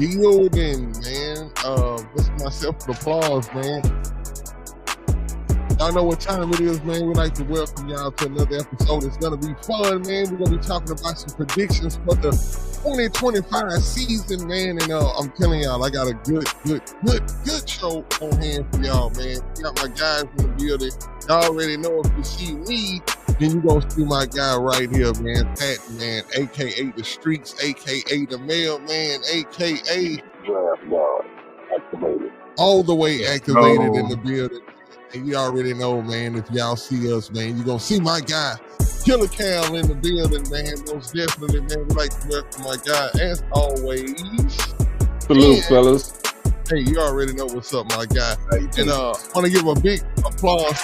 building, man. This is myself an applause, man. Y'all know what time it is, man. We'd like to welcome y'all to another episode. It's gonna be fun, man. We're gonna be talking about some predictions for the 2025 season, man. And I'm telling y'all, I got a good show on hand for y'all, man. We got my guys in the building. Y'all already know if you see me, then you gonna see my guy right here, man. Pat, man, aka the streets, aka the mailman, aka activated. All the way activated in the building. And you already know, man, if y'all see us, man, you're going to see my guy, Killer Cal, in the building, man. Most definitely, man. We'd like to welcome my guy, as always. Salute, fellas. Hey, you already know what's up, my guy. And I want to give a big applause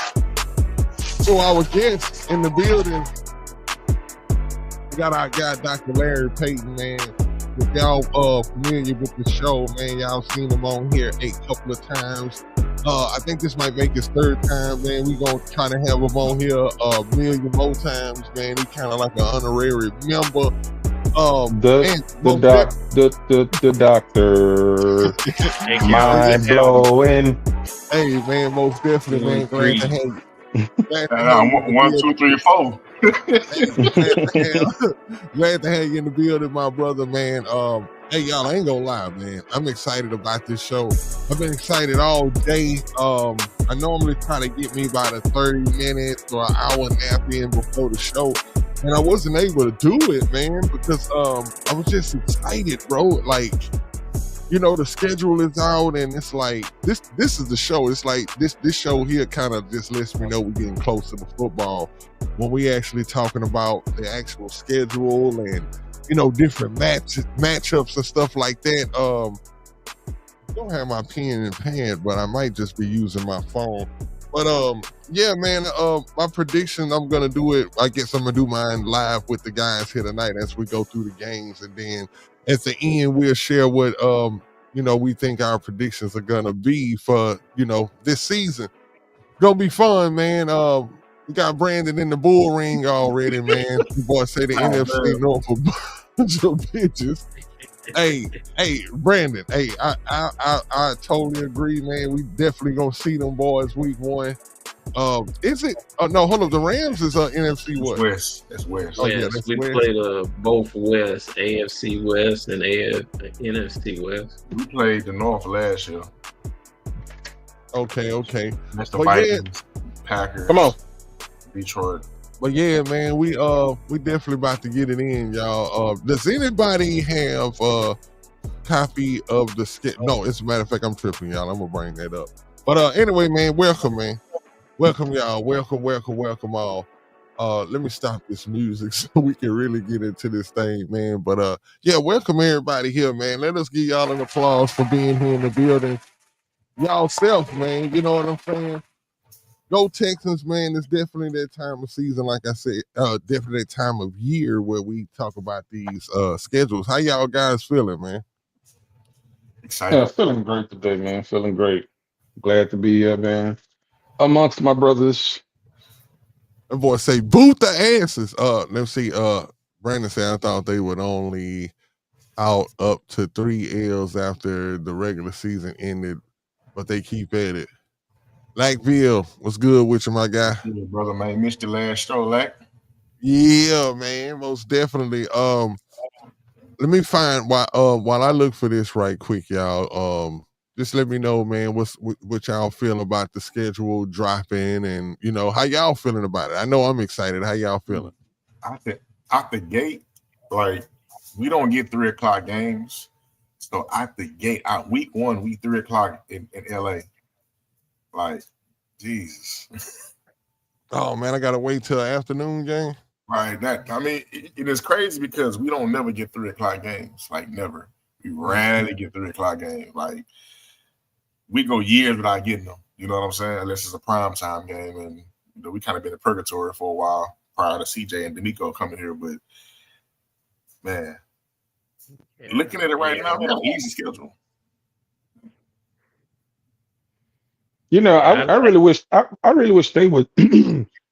to our guests in the building. We got our guy, Dr. Larry Payton, man. If y'all familiar with the show, man, y'all seen him on here a couple of times. I think this might make his third time, man. We gonna try to have him on here a million more times, man. He kind of like an honorary member. The doctor, mind blowing. Hey, man, most definitely, man. Glad to have you. One, two, three, four. Glad to have you in the building, my brother, man. Hey, y'all, I ain't gonna lie, man. I'm excited about this show. I've been excited all day. I normally try to get me about a 30 minutes or an hour nap in before the show. And I wasn't able to do it, man, because I was just excited, bro. Like, you know, the schedule is out and it's like, this is the show. It's like this show here kind of just lets me know we're getting close to the football when we actually talking about the actual schedule and, you know, different matchups and stuff like that. I don't have my pen and pad, but I might just be using my phone. But yeah, man, my prediction, I'm gonna do it. I guess I'm gonna do mine live with the guys here tonight as we go through the games, and then at the end we'll share what you know, we think our predictions are gonna be for, you know, this season. Gonna be fun, man. We got Brandon in the bull ring already, man. The boy say the NFC North a bunch of bitches. Hey, Brandon. Hey, I totally agree, man. We definitely gonna see them boys week one. Is it? No, hold up. The Rams is NFC what? West. That's West. Oh, yeah, that's we West. Played both West, AFC West and NFC West. We played the North last year. Okay. That's the Vikings, Packers. Come on. Detroit. But yeah, man, we definitely about to get it in, y'all. Does anybody have a copy of the skit? No, as a matter of fact, I'm tripping, y'all. I'm gonna bring that up. But anyway, man, welcome, y'all. Welcome all. Let me stop this music so we can really get into this thing, man. But yeah, welcome everybody here, man. Let us give y'all an applause for being here in the building. Y'all self, man. You know what I'm saying? Go Texans, man. It's definitely that time of season, like I said, definitely that time of year where we talk about these schedules. How y'all guys feeling, man? Excited. Yeah, feeling great today, man. Feeling great. Glad to be here, man. Amongst my brothers. That boy say, boot the asses. Let's see. Brandon said I thought they would only out up to 3 L's after the regular season ended, but they keep at it. Lackville, what's good with you, my guy? Yeah, brother, man. Missed the last show, Lack. Yeah, man, most definitely. Let me find while I look for this right quick, y'all. Just let me know, man, what y'all feel about the schedule dropping, and you know how y'all feeling about it. I know I'm excited. How y'all feeling? Out the gate, like we don't get 3 o'clock games, so out the gate, week 1, we 3 o'clock in LA. Like, Jesus. Oh, man, I got to wait till the afternoon game? Right. It is crazy because we don't never get 3 o'clock games. Like, never. We rarely get 3 o'clock games. Like, we go years without getting them. You know what I'm saying? Unless it's a prime time game. And, you know, we kind of been in purgatory for a while prior to CJ and D'Amico coming here. But, man, looking at it right now, we have an easy schedule. You know, I really wish they would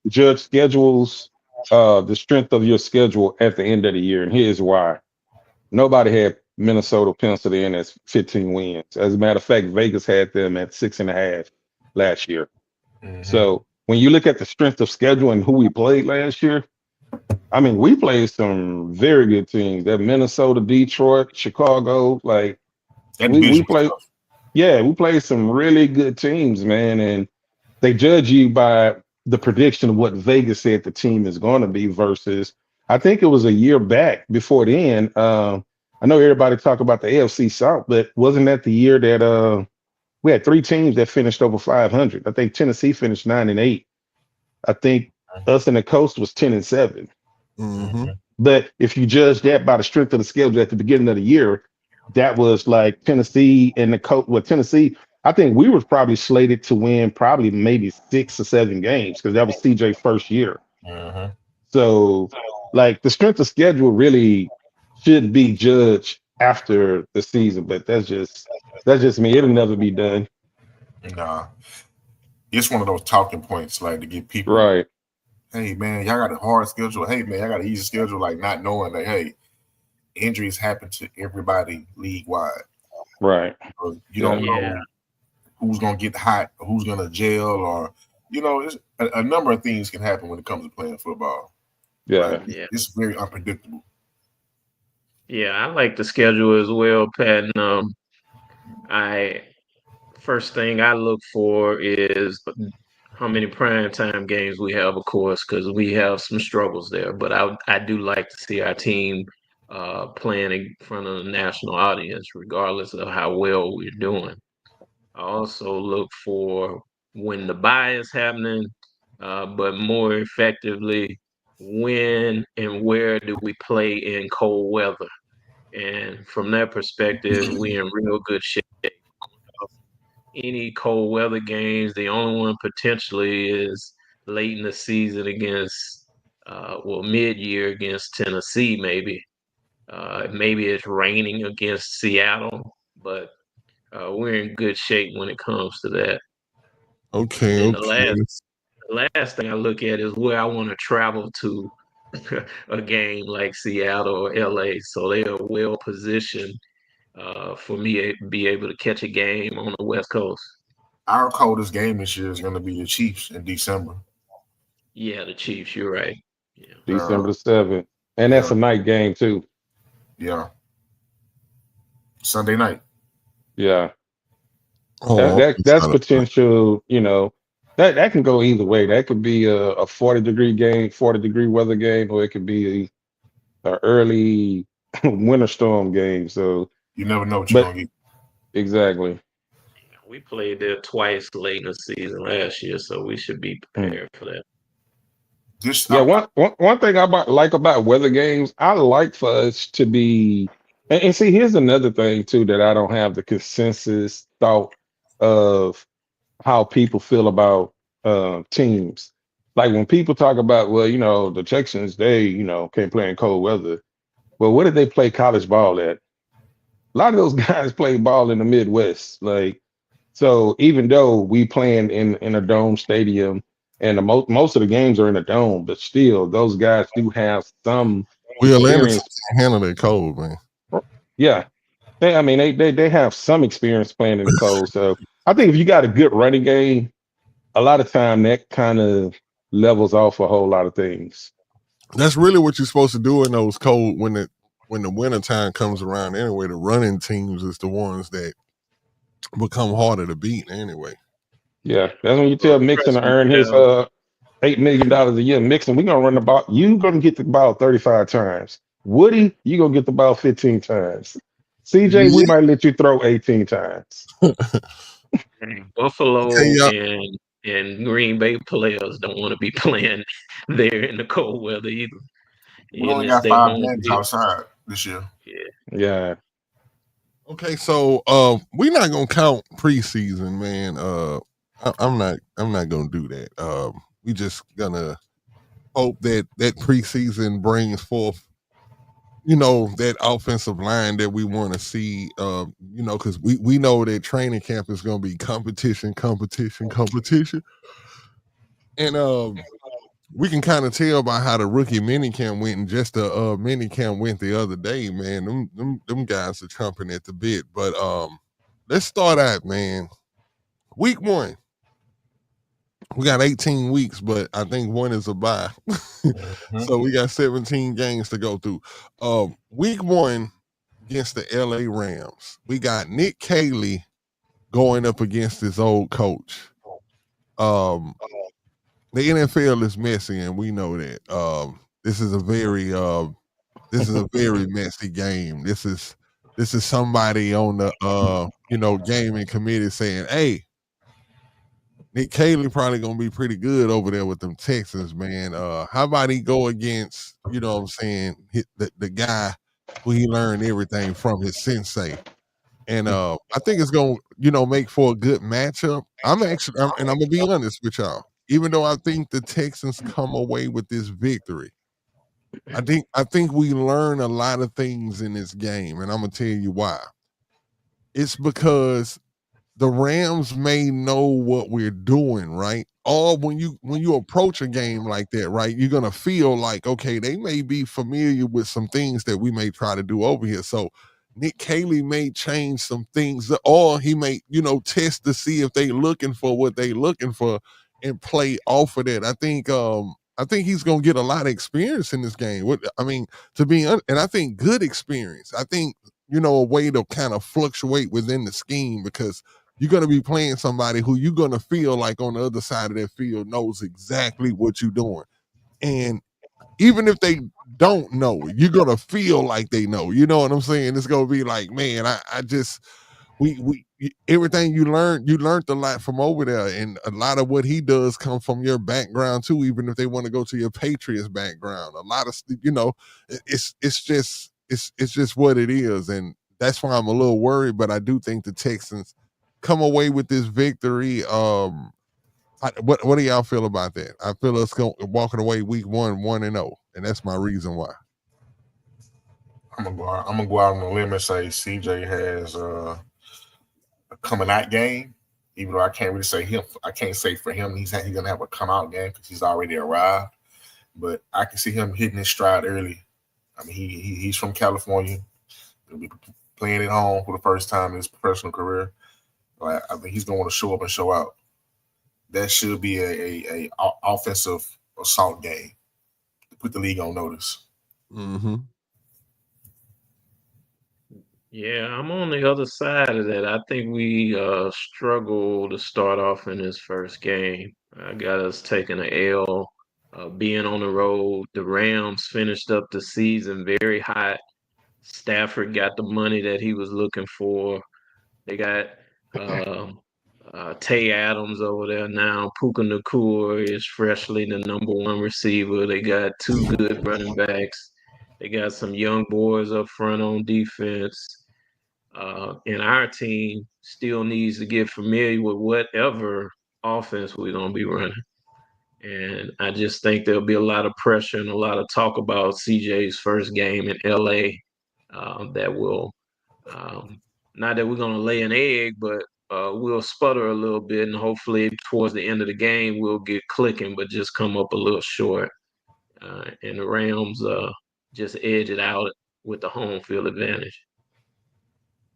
judge schedules, the strength of your schedule at the end of the year. And here's why. Nobody had Minnesota penciled in as 15 wins. As a matter of fact, Vegas had them at 6.5 last year. So when you look at the strength of schedule and who we played last year, I mean, we played some very good teams. That Minnesota, Detroit, Chicago, like That we division was played. tough. Yeah, we played some really good teams, man. And they judge you by the prediction of what Vegas said the team is going to be versus I think it was a year back before then. I know everybody talk about the AFC South, but wasn't that the year that we had three teams that finished over 500? I think Tennessee finished 9-8. I think us and the Coast was 10-7. Mm-hmm. But if you judge that by the strength of the schedule at the beginning of the year, that was like Tennessee and the Coast. Well, Tennessee, I think we were probably slated to win probably maybe 6 or 7 games because that was CJ's first year. So, like the strength of schedule really should be judged after the season, but that's just me. It'll never be done. Nah, it's one of those talking points, like to get people. Right. Hey man, y'all got a hard schedule. Hey man, y'all got an easy schedule. Like not knowing that hey, injuries happen to everybody league wide. Right. You don't know who's gonna get hot, or who's gonna jail, or it's a number of things can happen when it comes to playing football. Yeah. It's very unpredictable. Yeah, I like the schedule as well, Pat. And first thing I look for is how many primetime games we have, of course, because we have some struggles there. But I do like to see our team playing in front of the national audience, regardless of how well we're doing. I also look for when the bye is happening, but more effectively, when and where do we play in cold weather? And from that perspective, we're in real good shape. Any cold weather games, the only one potentially is late in the season against, mid-year against Tennessee, maybe. Maybe it's raining against Seattle, but we're in good shape when it comes to that. Okay. And then the last thing I look at is where I want to travel to a game like Seattle or LA, so they are well positioned for me to be able to catch a game on the West Coast. Our coldest game this year is going to be the Chiefs in December. Yeah, the Chiefs. You're right. Yeah. December the 7th. And that's a night game too. Yeah. Sunday night. Yeah. Oh, That's potential, that can go either way. That could be a 40-degree game, 40-degree weather game, or it could be a early winter storm game. So you never know what you're gonna get. Exactly. We played there twice late in the season last year, so we should be prepared for that. One thing I like about weather games, I like for us to be, and see, here's another thing too that I don't have the consensus thought of how people feel about teams. Like when people talk about, well, the Texans, they, can't play in cold weather. Well, where did they play college ball at? A lot of those guys play ball in the Midwest. Like, so even though we playing in a dome stadium and most of the games are in a dome, but still those guys do have some experience. Can't handle that cold, man. Yeah. They have some experience playing in the cold. So I think if you got a good running game, a lot of time that kind of levels off a whole lot of things. That's really what you're supposed to do in those cold when the winter time comes around anyway. The running teams is the ones that become harder to beat anyway. Yeah, that's when you tell Mixon to earn his $8 million a year. Mixon, we're gonna run the ball. You gonna get the ball 35 times. Woody, you gonna get the ball 15 times. CJ, we might let you throw 18 times. Buffalo and Green Bay players don't want to be playing there in the cold weather either. We only got 5 games outside this year. Yeah. Okay, so we're not gonna count preseason, man. I'm not gonna do that. We just gonna hope that preseason brings forth, that offensive line that we want to see. Because we know that training camp is gonna be competition, and we can kind of tell by how the rookie minicamp went and just the minicamp went the other day, man. Them guys are chomping at the bit. But let's start out, man. Week 1. We got 18 weeks, but I think one is a bye. So we got 17 games to go through. Week 1 against the LA Rams. We got Nick Caley going up against his old coach. The NFL is messy, and we know that. This is a very messy game. This is somebody on the gaming committee saying, "Hey, Nick Caley probably gonna be pretty good over there with them Texans, man. How about he go against, you know what I'm saying, the guy who he learned everything from, his sensei." And I think it's gonna, make for a good matchup. And I'm gonna be honest with y'all. Even though I think the Texans come away with this victory, I think we learn a lot of things in this game, and I'm gonna tell you why. It's because the Rams may know what we're doing, right? Or when you approach a game like that, right, you're gonna feel like, okay, they may be familiar with some things that we may try to do over here. So Nick Caley may change some things, or he may, test to see if they looking for what they looking for and play off of that. I think he's gonna get a lot of experience in this game. And I think good experience. I think, a way to kind of fluctuate within the scheme, because you're going to be playing somebody who you're going to feel like on the other side of that field knows exactly what you're doing. And even if they don't know, you're going to feel like they know. You know what I'm saying? It's going to be like, man, I just, everything you learned a lot from over there. And a lot of what he does come from your background too, even if they want to go to your Patriots background. A lot of, it's just what it is. And that's why I'm a little worried, but I do think the Texans come away with this victory. What do y'all feel about that? I feel us walking away week 1 1-0, and that's my reason why. I'm gonna go out on a limb and say CJ has a coming out game. Even though I can't really say him, I can't say for him he's gonna have a come out game because he's already arrived. But I can see him hitting his stride early. I mean, he's from California. He'll be playing at home for the first time in his professional career. I think he's going to want to show up and show out. That should be a offensive assault game to put the league on notice. Mm-hmm. Yeah, I'm on the other side of that. I think we struggle to start off in this first game. I got us taking an L, being on the road. The Rams finished up the season very hot. Stafford got the money that he was looking for. They got Tay Adams over there now. Puka Nakua is freshly the number 1 receiver. They got 2 good running backs. They got some young boys up front on defense. And our team still needs to get familiar with whatever offense we're going to be running. And I just think there'll be a lot of pressure and a lot of talk about CJ's first game in LA that will, not that we're going to lay an egg, but we'll sputter a little bit, and hopefully towards the end of the game we'll get clicking, but just come up a little short. And the Rams just edge it out with the home field advantage.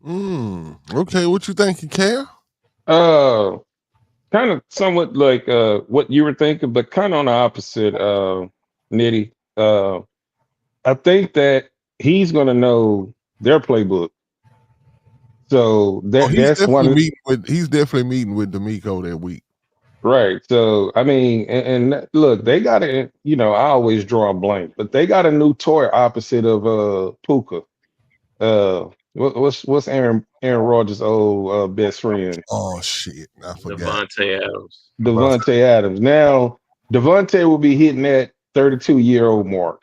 Okay, what you think, Cal? Kind of somewhat like what you were thinking, but kind of on the opposite, Nitty. I think that he's going to know their playbook. So that's one. He's definitely meeting with D'Amico that week. Right. So I mean, and look, they got I always draw a blank, but they got a new toy opposite of Puka. What's Aaron Rodgers' old best friend? Oh shit, I forgot. Davante Adams. Now Davante will be hitting that 32-year-old mark,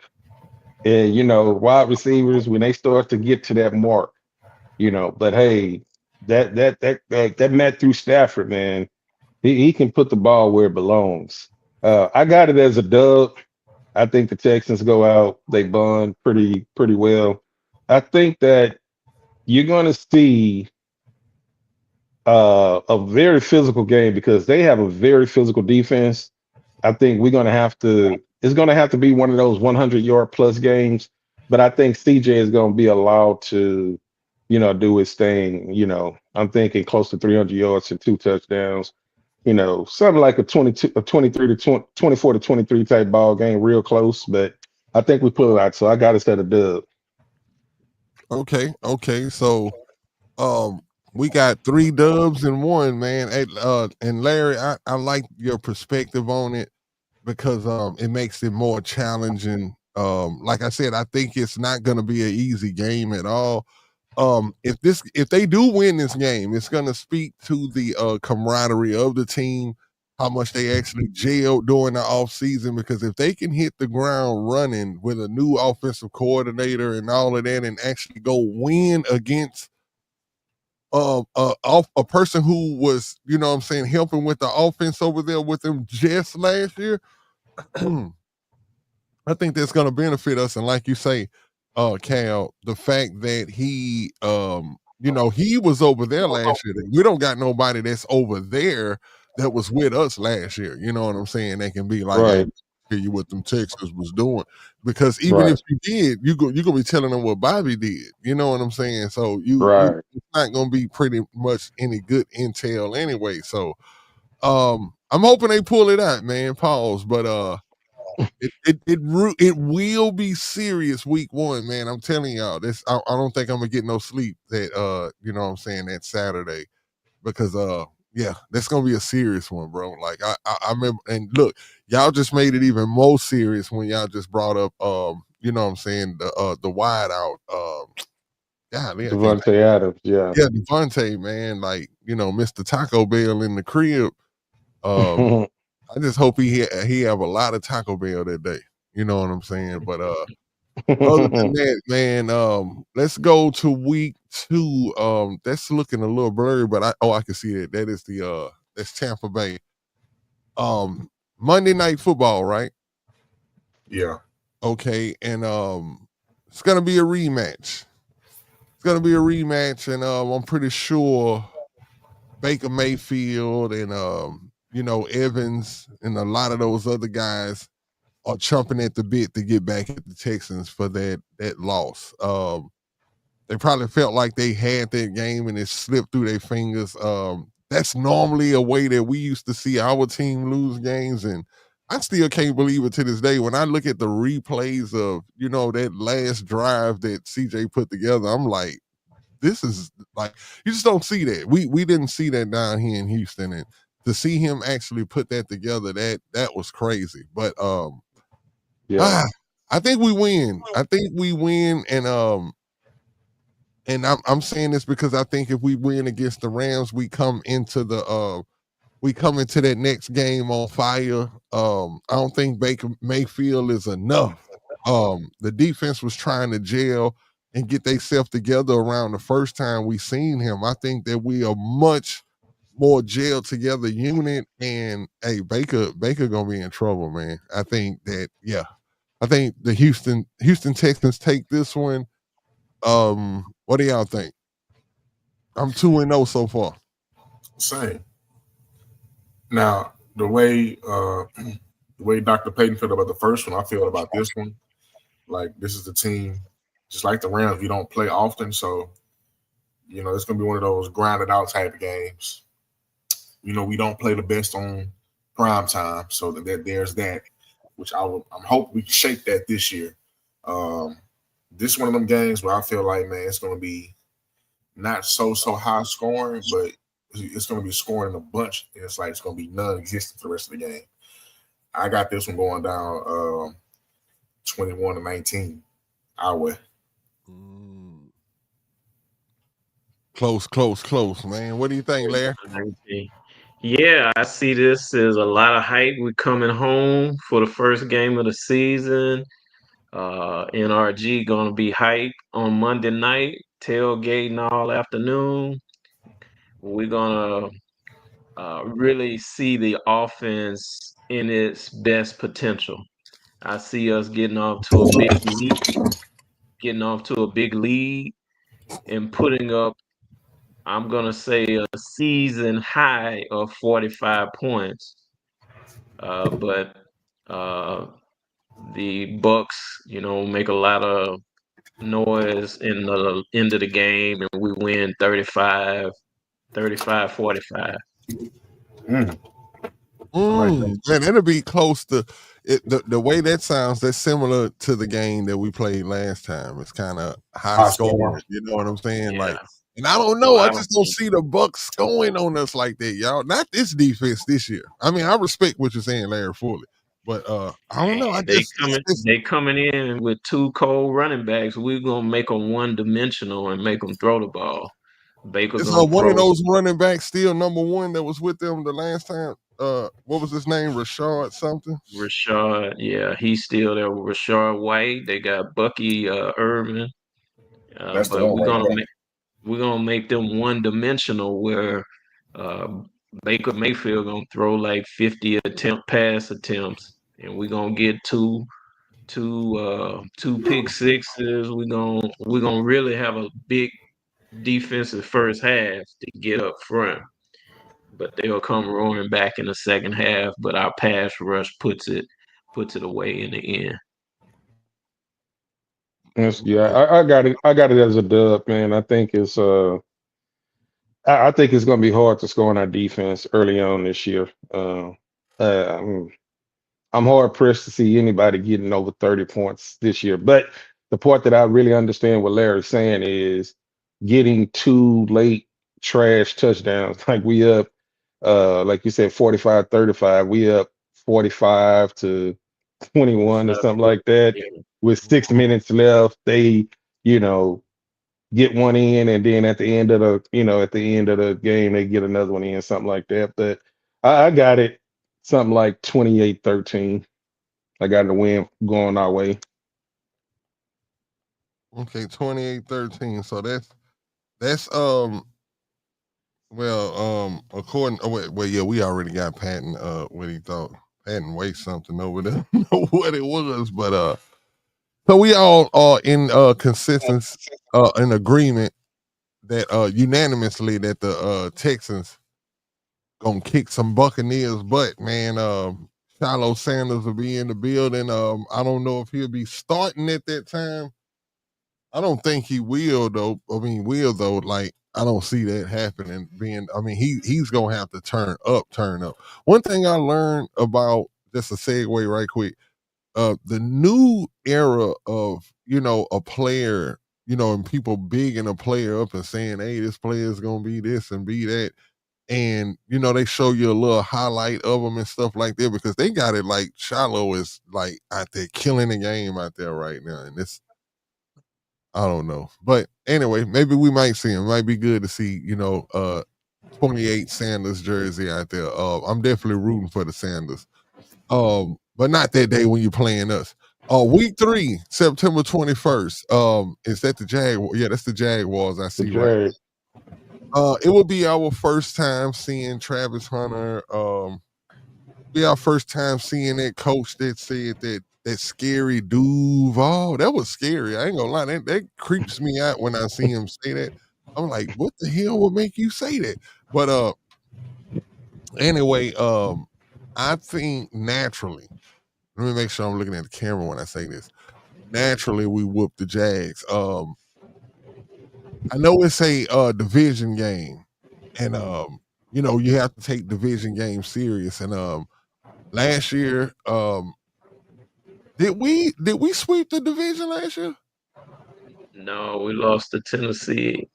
and wide receivers when they start to get to that mark, But hey, that Matthew Stafford, man, he can put the ball where it belongs. I got it as a dub. I think the Texans go out, they bond pretty well. I think that you're going to see a very physical game because they have a very physical defense. I think we're gonna have to. It's gonna have to be one of those 100-yard plus games. But I think CJ is gonna be allowed to, do his thing. I'm thinking close to 300 yards and 2 touchdowns. Something like a 22, a 23 to 20, 24 to 23 type ball game, real close. But I think we pull it out. So I got us at a dub. Okay. So, we got 3 dubs and 1, man. Hey, and Larry, I like your perspective on it because it makes it more challenging. Like I said, I think it's not going to be an easy game at all. If they do win this game, it's going to speak to the camaraderie of the team, how much they actually gelled during the offseason. Because if they can hit the ground running with a new offensive coordinator and all of that, and actually go win against a person who was, what I'm saying, helping with the offense over there with them just last year, I think that's going to benefit us. And like you say, Cal, the fact that he, he was over there last year. We don't got nobody that's over there that was with us last year. You know what I'm saying? They can be like, hey, Right. hear you what them Texans was doing. Because even if Right. you did, you're gonna be telling them what Bobby did. You know what I'm saying? So Right. it's not gonna be pretty much any good intel anyway. So I'm hoping they pull it out, man. Pause. But it will be serious week 1, man. I'm telling y'all. This I don't think I'm gonna get no sleep that what I'm saying, that Saturday. Because yeah, that's gonna be a serious one, bro. Like I remember, and look, y'all just made it even more serious when y'all just brought up what I'm saying, the wide out golly, I can't think. Devontae Adams. Yeah. Yeah, Devontae, man, like, Mr. Taco Bell in the crib. Um I just hope he have a lot of Taco Bell that day. You know what I'm saying? But other than that, man, let's go to week 2. That's looking a little blurry, but I can see it. That is that's Tampa Bay. Monday Night Football, right? Yeah. Okay, and it's gonna be a rematch. It's gonna be a rematch, and I'm pretty sure Baker Mayfield and Evans and a lot of those other guys are chomping at the bit to get back at the Texans for that loss. They probably felt like they had that game and it slipped through their fingers. That's normally a way that we used to see our team lose games, and I still can't believe it to this day. When I look at the replays of that last drive that CJ put together, I'm like, this is like, you just don't see that. We didn't see that down here in Houston, and to see him actually put that together, that was crazy. But Yeah. I think we win. I think we win, and I'm saying this because I think if we win against the Rams, we come into that next game on fire. I don't think Baker Mayfield is enough. The defense was trying to gel and get themselves together around the first time we seen him. I think that we are much more gel together unit, and hey, Baker gonna be in trouble, man. I think that, yeah. I think the Houston Texans take this one. What do y'all think? I'm 2-0 so far. Same. Now, the way Dr. Payton felt about the first one, I feel about this one. Like, this is the team, just like the Rams, we don't play often, so it's gonna be one of those grounded out type of games. We don't play the best on prime time, so that there's that, which I'm hoping we can shake that this year. This is one of them games where I feel like, man, it's gonna be not so high scoring, but it's going to be scoring in a bunch. And it's going to be non-existent for the rest of the game. I got this one going down 21-19 our way. Close, man. What do you think, Larry? Yeah, I see this as a lot of hype. We're coming home for the first game of the season. NRG going to be hype on Monday night, tailgating all afternoon. We're going to really see the offense in its best potential. I see us getting off to a big lead and putting up, I'm going to say, a season high of 45 points. But the Bucks, make a lot of noise in the end of the game, and we win 45, 45, 45. Mm, I like that. Man, it'll be close to it. The way that sounds, that's similar to the game that we played last time. It's kind of high High score. scoring. You know what I'm saying? Like, Yeah, and I don't a know. I lot of just don't see the Bucks scoring on us like that, y'all. Not this defense this year. I mean, I respect what you're saying, Larry, fully, but I don't know. they coming in with two cold running backs. We're gonna make them one dimensional and make them throw the ball. Baker It's gonna one of throw. those running backs still number one that was with them the last time. What was his name? Rashard something. Rashard, yeah, he's still there with Rashard White. They got Bucky Irvin, That's the but one right there. we're gonna make them one dimensional where uh, Baker Mayfield gonna throw like 50 pass attempts, and we're gonna get two pick sixes. We're gonna really have a big defensive first half to get up front. But they'll come roaring back in the second half. But our pass rush puts it away in the end. Yes, yeah, I got it. I got it as a dub, man. I think it's going to be hard to score on our defense early on this year. I'm, I'm hard pressed to see anybody getting over 30 points this year. But the part that I really understand what Larry's saying is getting two late trash touchdowns. Like we up, like you said, 45-35. We up 45 to 21 or something like that Yeah. with 6 minutes left. They, you know, get one in, and then at the end of the game, they get another one in, something like that. But I got it something like 28-13. I got the win going our way. Okay, 28-13. So that's well according well yeah, we already got Patton what he thought. Patton weighed something over there. I don't know what it was, but so we all are in consensus in agreement that unanimously that the Texans gonna kick some Buccaneers butt, man. Shiloh Sanders will be in the building. I don't know if he'll be starting at that time. I don't think he will though. I mean, will though. Like I don't see that happening. I mean, he's gonna have to turn up, turn up. One thing I learned about just a segue right quick. The new era of a player, and people bigging a player up and saying, "Hey, this player is gonna be this and be that." And they show you a little highlight of them and stuff like that because they got it like Shiloh is like out there killing the game out there right now, and it's I don't know, but anyway, maybe we might see him. It might be good to see 28 Sanders jersey out there. I'm definitely rooting for the Sanders. But not that day when you're playing us. Week 3, September 21st. Is that the Jaguars? Yeah, that's the Jaguars I The see right. Jag. It will be our first time seeing Travis Hunter. Be our first time seeing that coach that said that scary Duval. That was scary. I ain't gonna lie. That creeps me out when I see him say that. I'm like, what the hell would make you say that? But anyway, I think naturally, let me make sure I'm looking at the camera when I say this. Naturally, we whoop the Jags. I know it's a division game, and you have to take division games serious. And last year, did we sweep the division last year? No, we lost to Tennessee.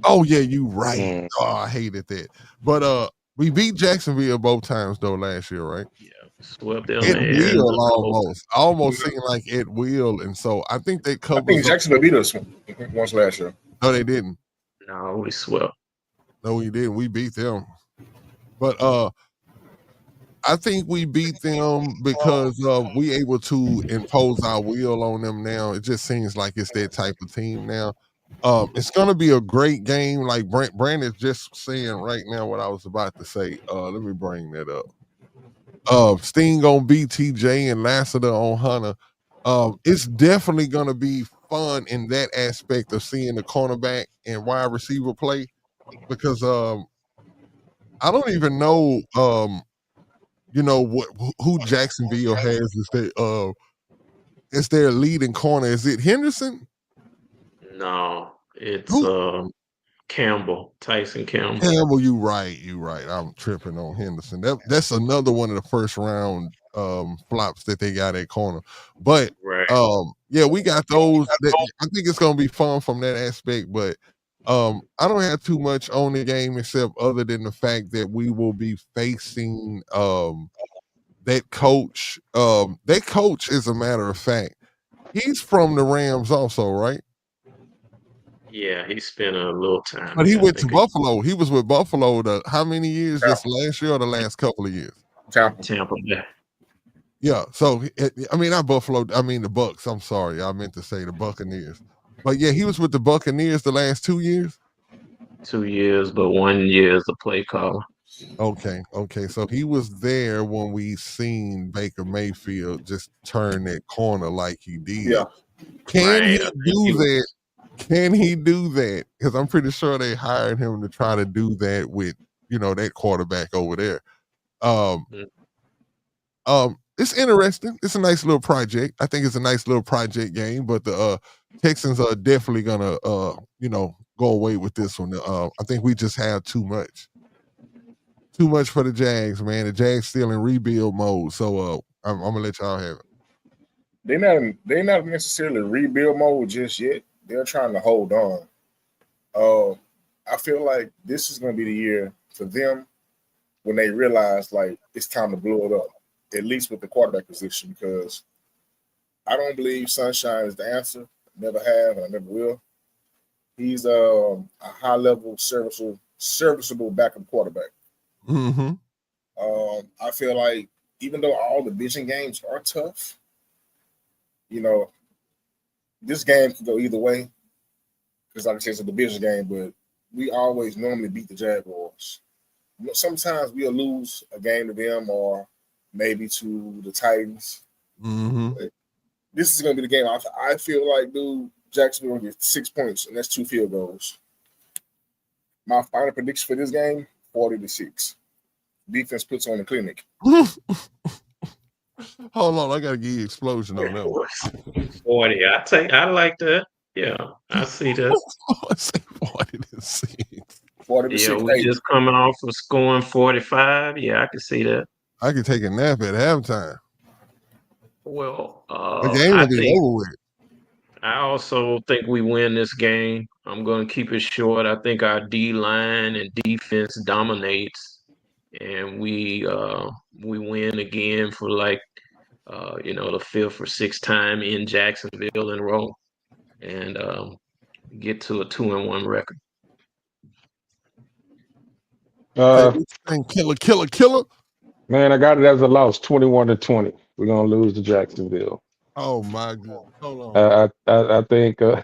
Oh yeah, you right. Mm. Oh, I hated that. But we beat Jacksonville both times though last year, right? Yeah, swept them It and will the Colts. almost seemed like it will, and so I think that I think covers up. Jacksonville beat us once last year. No, they didn't. No, we swept. No, we didn't. We beat them. But I think we beat them because we able to impose our will on them now. It just seems like it's that type of team now. It's gonna be a great game. Like Brandon's just saying right now what I was about to say. Let me bring that up. Sting on BTJ and Lassiter on Hunter. It's definitely gonna be fun in that aspect of seeing the cornerback and wide receiver play because I don't even know you know who Jacksonville has is their leading corner. Is it Henderson? No, it's Who? Campbell, Tyson Campbell. Campbell, you right. I'm tripping on Henderson. That's another one of the first round flops that they got at corner. But Right. yeah, we got those. I think it's gonna be fun from that aspect. But I don't have too much on the game except other than the fact that we will be facing that coach. That coach, as a matter of fact, he's from the Rams also, right? Yeah, he spent a little time. But he there, I went to think. Buffalo. He was with Buffalo how many years? Just last year or the last couple of years? Tampa Bay. Yeah. So I mean, not Buffalo. I mean the Bucks. I'm sorry, I meant to say the Buccaneers. But yeah, he was with the Buccaneers the last 2 years. 2 years, but 1 year as a play caller. Okay. So he was there when we seen Baker Mayfield just turn that corner like he did. Yeah. Can Right, he I think do he was- that? Can he do that? Because I'm pretty sure they hired him to try to do that with, that quarterback over there. It's interesting. It's a nice little project. I think it's a nice little project game, but the Texans are definitely gonna go away with this one. I think we just have too much. Too much for the Jags, man. The Jags still in rebuild mode. So I'm gonna let y'all have it. They're not necessarily rebuild mode just yet. They're trying to hold on. I feel like this is going to be the year for them when they realize like it's time to blow it up, at least with the quarterback position, because I don't believe Sunshine is the answer. Never have, and I never will. He's a high level, serviceable backup quarterback. Mm-hmm. I feel like even though all the division games are tough, this game can go either way. Because like I said, it's a division game, but we always normally beat the Jaguars. Sometimes we'll lose a game to them or maybe to the Titans. Mm-hmm. But this is going to be the game. I feel like, dude, Jacksonville will get 6 points, and that's 2 field goals. My final prediction for this game, 40-6. Defense puts on the clinic. Hold on, I gotta give you explosion on that one. 40. I like that. Yeah, I see that. I say 40-6. 40-6. Yeah, we just coming off of scoring 45. Yeah, I can see that. I could take a nap at halftime. Well, the game will be over with. I also think we win this game. I'm going to keep it short. I think our D line and defense dominates, and we win again for the 5th or 6th time in Jacksonville in a row, and get to a 2-1 record. Killer. Man, I got it as a loss, 21-20. We're gonna lose to Jacksonville. Oh my God! Hold on. I think. Hold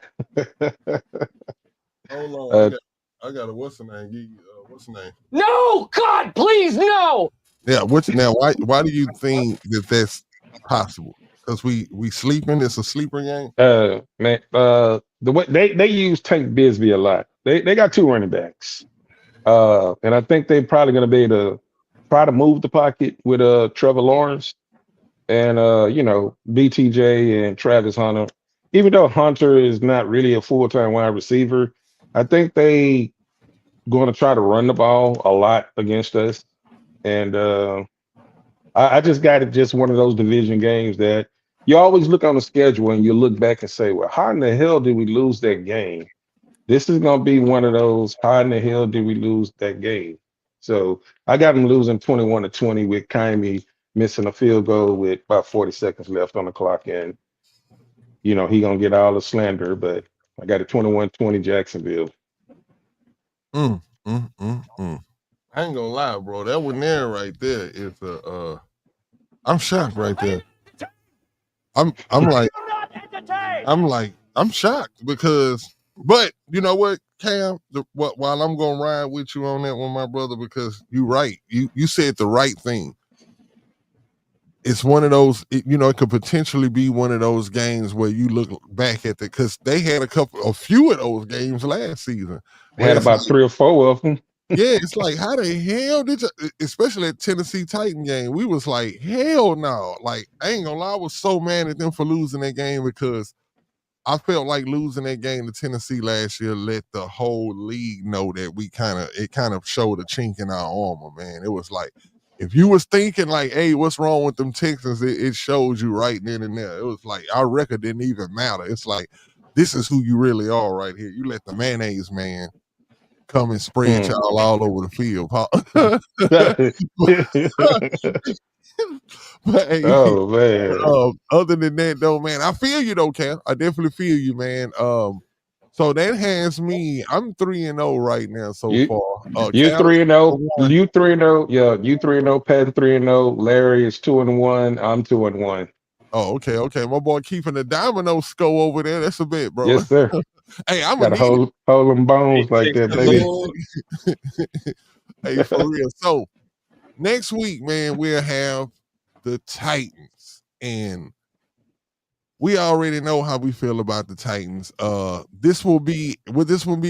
on. I got a what's the name? What's the name? No, God, please, no. Yeah. Now? Why do you think that that's possible? Because we sleeping. It's a sleeper game. Man. The way they use Tank Bisbee a lot. They got 2 running backs. And I think they're probably going to be able to try to move the pocket with Trevor Lawrence and BTJ and Travis Hunter. Even though Hunter is not really a full-time wide receiver, I think they going to try to run the ball a lot against us. And I just got it just one of those division games that you always look on the schedule and you look back and say, well, how in the hell did we lose that game? This is going to be one of those, how in the hell did we lose that game? So I got him losing 21-20 with Kaimi missing a field goal with about 40 seconds left on the clock. And, he going to get all the slander, but I got a 21-20 Jacksonville. I ain't gonna lie, bro. That one there right there is I'm shocked right there. I'm shocked because, but you know what, Cam, while I'm gonna ride with you on that one, my brother, because you're right. You said the right thing. It's one of those, it could potentially be one of those games where you look back at because they had a few of those games last season. They had about 3 or 4 of them. Yeah, it's like, how the hell did you, especially at Tennessee Titan game, we was like, hell no. Like, I ain't gonna lie, I was so mad at them for losing that game because I felt like losing that game to Tennessee last year let the whole league know that it kind of showed a chink in our armor, man. It was like, if you was thinking like, hey, what's wrong with them Texans, it showed you right then and there. It was like, our record didn't even matter. It's like, this is who you really are right here. You let the mayonnaise man come and spread y'all all over the field. But hey, Oh man. other than that, though, man, I feel you though, Cam. I definitely feel you, man. So that has me. I'm 3-0 right now so You far. you Cal 3-0. 1. You 3-0. Yeah, you 3-0. Pat 3-0. Larry is 2-1. I'm 2-1. Oh, okay. My boy keeping the domino score over there. That's a bit, bro. Yes, sir. Hey, I'm Got gonna to need hold them bones like Takes that, the baby. Lord. hey, for real. So next week, man, we'll have the Titans, and we already know how we feel about the Titans. Will this one be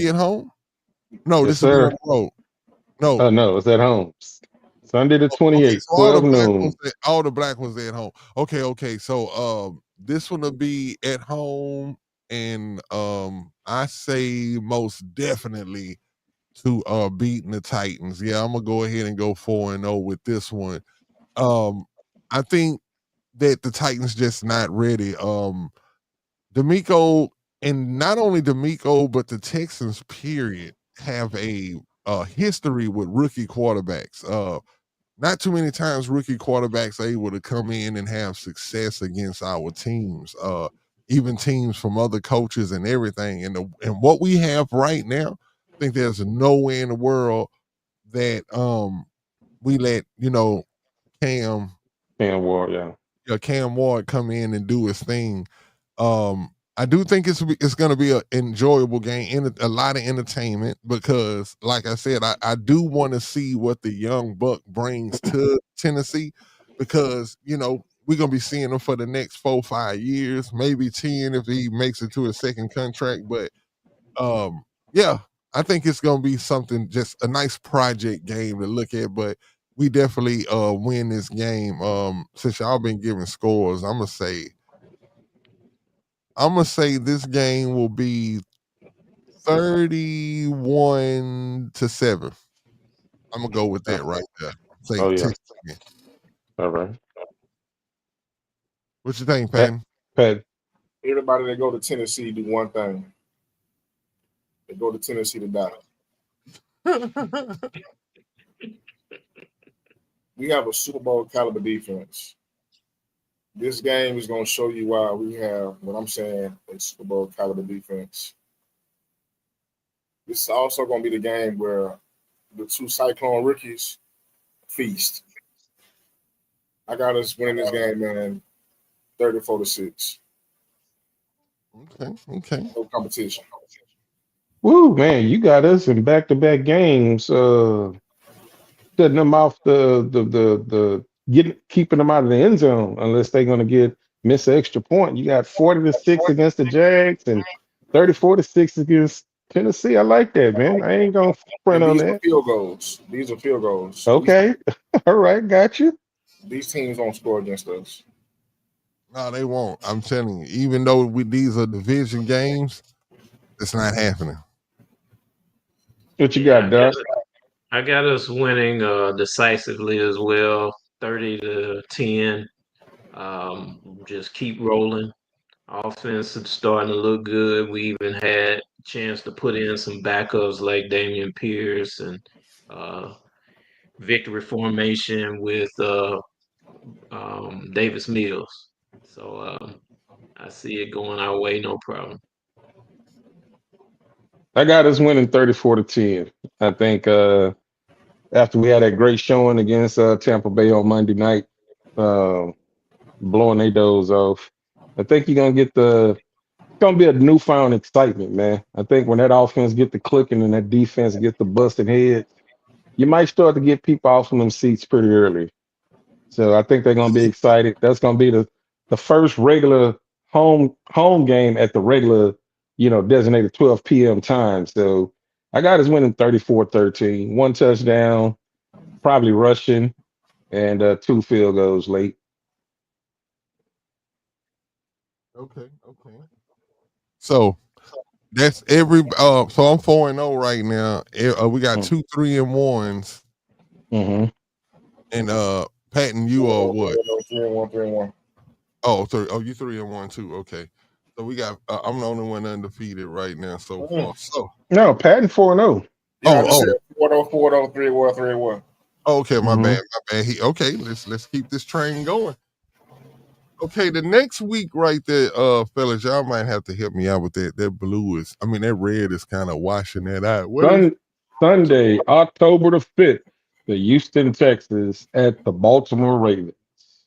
at home? No, Yes, this will be on sir. the road. No. Oh no, it's at home. Sunday the Okay, 28th, so 12 noon. all the black ones at home. Okay. So this one will be at home, and I say most definitely to beating the Titans. Yeah, I'm gonna go ahead and go 4-0 with this one. I think that the Titans just not ready. D'Amico, and not only D'Amico, but the Texans, period, have a history with rookie quarterbacks. Not too many times rookie quarterbacks are able to come in and have success against our teams, even teams from other coaches and everything. And what we have right now, I think there's no way in the world that we let Cam Fan war, yeah. Cam Ward come in and do his thing. I do think it's going to be an enjoyable game and a lot of entertainment because, like I said, I do want to see what the young buck brings to Tennessee because we're going to be seeing him for the next 4-5 years, maybe 10 if he makes it to a second contract. But yeah, I think it's going to be something, just a nice project game to look at. But we definitely win this game. Since y'all been giving scores, I'm gonna say this game will be 31-7. I'm gonna go with that right there. Say Oh yeah. Texas again. All right. What you think, Pat, Patton? Pat. Everybody that go to Tennessee do one thing. They go to Tennessee to die. We have a Super Bowl caliber defense. This game is going to show you why we have what I'm saying, a Super Bowl caliber defense. This is also going to be the game where the two Cyclone rookies feast. I got us winning this game, man, 34-6. Okay. No competition. Woo, man, you got us in back-to-back games. Setting them off the keeping them out of the end zone unless they're gonna miss an extra point. You got 40-6 against the Jags and 34-6 against Tennessee. I like that, man. I ain't gonna front And on these are that. field goals. These are field goals. Okay. All right, got you. These teams don't score against us. No, they won't. I'm telling you. Even though these are division games, it's not happening. What you Yeah, got, Doc? I got us winning decisively as well, 30-10. Just keep rolling. Offense is starting to look good. We even had a chance to put in some backups like Damian Pierce and victory formation with Davis Mills. So I see it going our way, no problem. I got us winning 34-10. I think after we had that great showing against Tampa Bay on Monday night, uh, blowing their doors off. I think you're gonna be a newfound excitement, man. I think when that offense get to clicking and that defense get to busting heads, you might start to get people off from them seats pretty early. So I think they're gonna be excited. That's gonna be the first regular home game at the regular, designated 12 p.m. time. So I got us winning 34-13. One touchdown, probably rushing, and 2 field goals late. Okay. So that's every. So I'm 4-0 right now. We got 2 3-1s, Mm-hmm. and Patton, you are what? 3-1, 3-1. Oh, you 3-1 too. Okay. So we got. I'm the only one undefeated right now so far. So No, Patton 4-0. Yeah, I just said 4-0, 4-0, 3-1, 3-1. Okay, my Mhm. bad. Okay, let's keep this train going. Okay, the next week right there, fellas, y'all might have to help me out with that. That blue is, I mean, that red is kind of washing that out. Sunday, October the 5th, the Houston Texans at the Baltimore Ravens.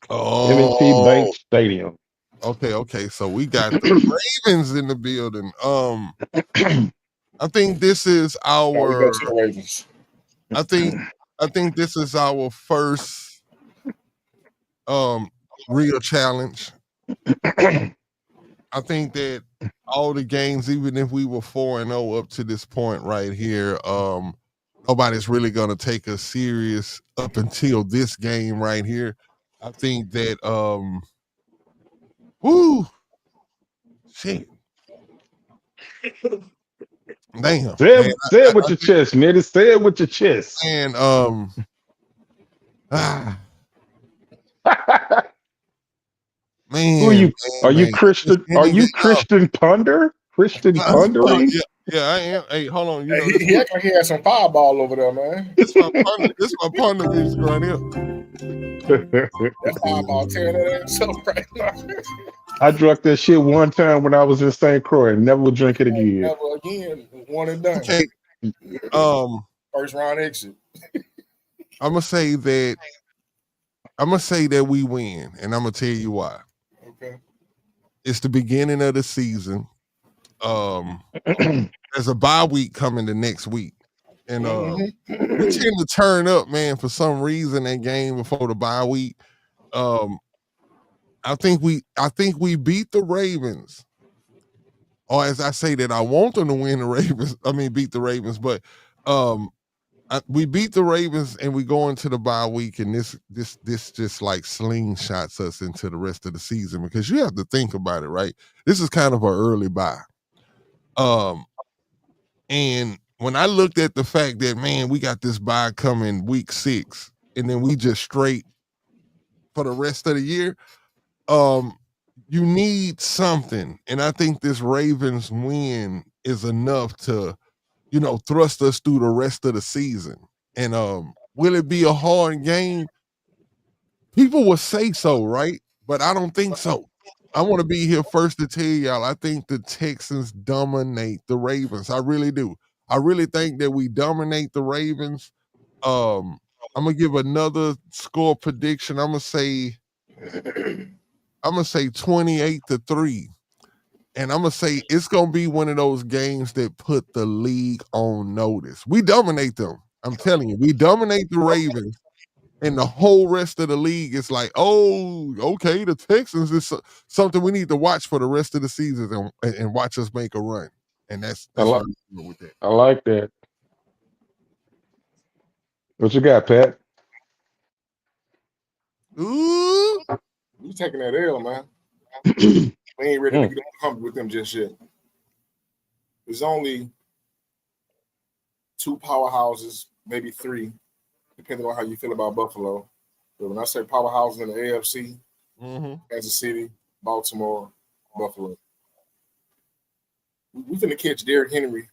M&T Bank Oh, Stadium. okay. So we got the Ravens in the building. I think this is No, we our. go to the Ravens. I think this is our first real challenge. I think that all the games, even if we were 4-0 up to this point right here, nobody's really gonna take us serious up until this game right here. I think that whoo shit. Damn. Say Man, it with your chest, man. Say it with your chest. and ah, man. Who are you? Are you man. Christian? Are you Christian Ponder? Christian Pondering? Yeah, I am. Hey, hold on. You know, He act like he had some fireball over there, man. this my ponder music right here. That fireball tearing that ass up right now. I drank that shit one time when I was in St. Croix and never will drink it again. Never again. One and done. Okay. First round exit. I'm gonna say that we win, and I'm gonna tell you why. Okay. It's the beginning of the season. There's a bye week coming the next week, and we tend to turn up, man. For some reason, that game before the bye week, I think we beat the Ravens, or as I say that I want them to win the Ravens. I mean, beat the Ravens, but we beat the Ravens and we go into the bye week, and this just like slingshots us into the rest of the season, because you have to think about it, right? This is kind of an early bye. And when I looked at the fact that, man, we got this bye coming week 6, and then we just straight for the rest of the year, you need something. And I think this Ravens win is enough to, thrust us through the rest of the season. And will it be a hard game? People will say so, right? But I don't think so. I want to be here first to tell y'all, I think the Texans dominate the Ravens. I really do. I really think that we dominate the Ravens. I'm gonna give another score prediction. I'm gonna say 28-3. And I'm gonna say it's gonna be one of those games that put the league on notice. We dominate them. I'm telling you, we dominate the Ravens, and the whole rest of the league is like, oh, okay, the Texans is something we need to watch for the rest of the season and watch us make a run. And that's what I'm doing with that. I like that. What you got, Pat? Ooh, we taking that L, man. We ain't ready to get comfortable with them just yet. There's only 2 powerhouses, maybe 3, depending on how you feel about Buffalo. But when I say powerhouses in the AFC, Kansas City, Baltimore, Buffalo. We're going to catch Derrick Henry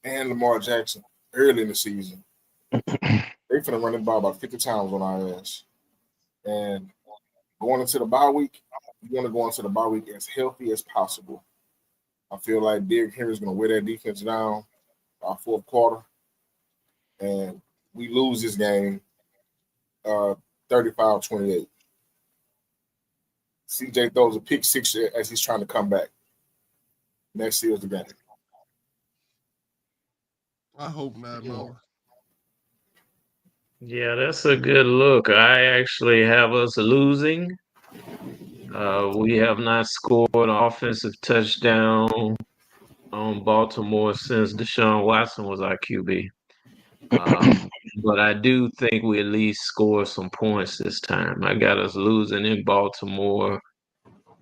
and Lamar Jackson early in the season. They're going to run the ball about 50 times on our ass. And going into the bye week, you want to go into the bye week as healthy as possible. I feel like Derrick Henry's going to wear that defense down by 4th quarter. And we lose this game 35-28. CJ throws a pick 6 as he's trying to come back. That seals the game. I hope not, no. Yeah, that's a good look. I actually have us losing. We have not scored an offensive touchdown on Baltimore since Deshaun Watson was our QB. But I do think we at least score some points this time. I got us losing in Baltimore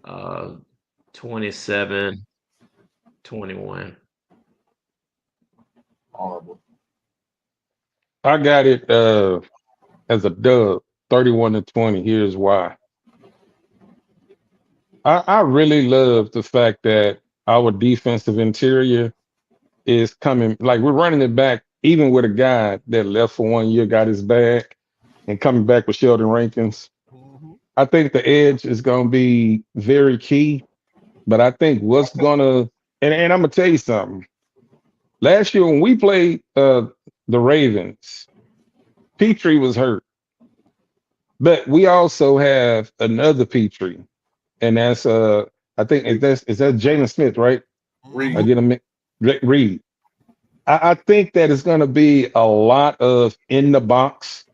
27-21. Horrible. I got it as a dub, 31-20. Here's why. I really love the fact that our defensive interior is coming, like we're running it back, even with a guy that left for 1 year, got his bag, and coming back with Sheldon Rankins. I think the edge is going to be very key, but I think what's going to, and I'm going to tell you something. Last year when we played the Ravens, Petrie was hurt, but we also have another Petrie, and that's I think is that Jalen Smith, right? Reed. I get him Reed. I think that it's going to be a lot of in the box.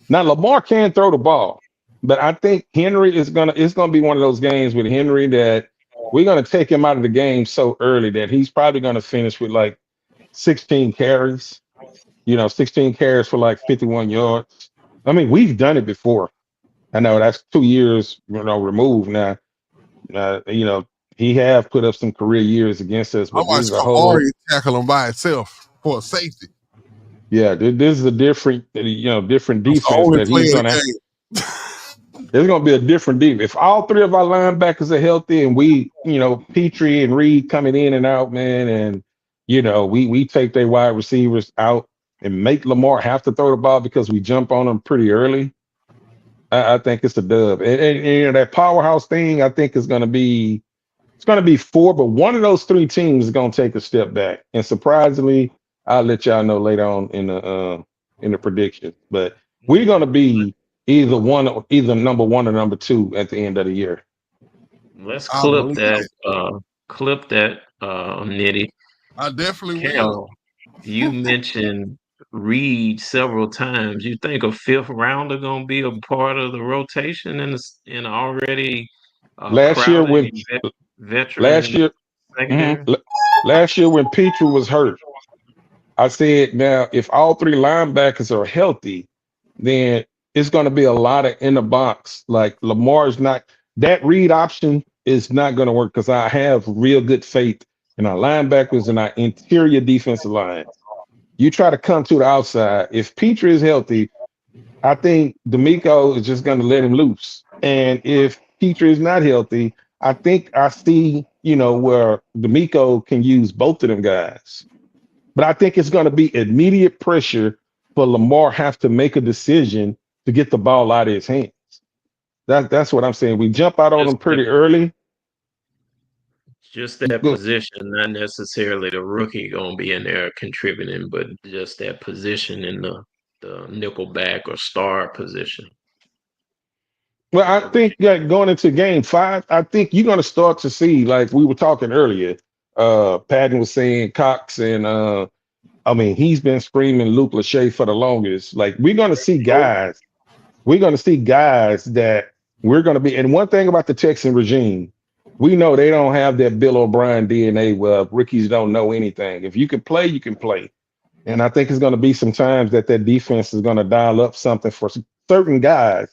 Now Lamar can throw the ball, but I think Henry it's going to be one of those games with Henry that we're going to take him out of the game so early that he's probably going to finish with like 16 carries. 16 carries for like 51 yards. I mean, we've done it before. I know that's 2 years, removed now. He have put up some career years against us, I but this is watched a whole. Kamari tackle him by itself for a safety. Yeah, this is a different, different That's the defense only that play he's of gonna. the game. There's gonna be a different defense. If all three of our linebackers are healthy and we, Petrie and Reed coming in and out, man, and we take their wide receivers out and make Lamar have to throw the ball because we jump on them pretty early. I think it's a dub. And that powerhouse thing, I think is gonna be. It's going to be 4, but one of those 3 teams is going to take a step back. And surprisingly, I'll let y'all know later on in the prediction. But we're going to be either number 1 or number 2 at the end of the year. Let's I clip believe that. it. Nitty. I definitely will. Cal, you mentioned Reed several times. You think a 5th rounder gonna be a part of the rotation in already Last year when crowded last veteran year secondary? last year when Petrie was hurt, I said now if all 3 linebackers are healthy, then it's going to be a lot of in the box. Like Lamar's not that read option is not going to work because I have real good faith in our linebackers and our interior defensive line. You try to come to the outside. If Petrie is healthy, I think D'Amico is just going to let him loose. And if Petrie is not healthy, I think I see, where D'Amico can use both of them guys. But I think it's going to be immediate pressure for Lamar have to make a decision to get the ball out of his hands. That's what I'm saying. We jump out on him pretty early. Just that position, not necessarily the rookie gonna be in there contributing, but just that position in the nickel back or star position. Well, I think that going into game 5, I think you're going to start to see, like we were talking earlier, Patton was saying Cox and he's been screaming Luke Lachey for the longest. Like we're going to see guys that we're going to be. And one thing about the Texan regime, we know they don't have that Bill O'Brien DNA where rookies don't know anything. If you can play, you can play. And I think it's going to be some times that defense is going to dial up something for certain guys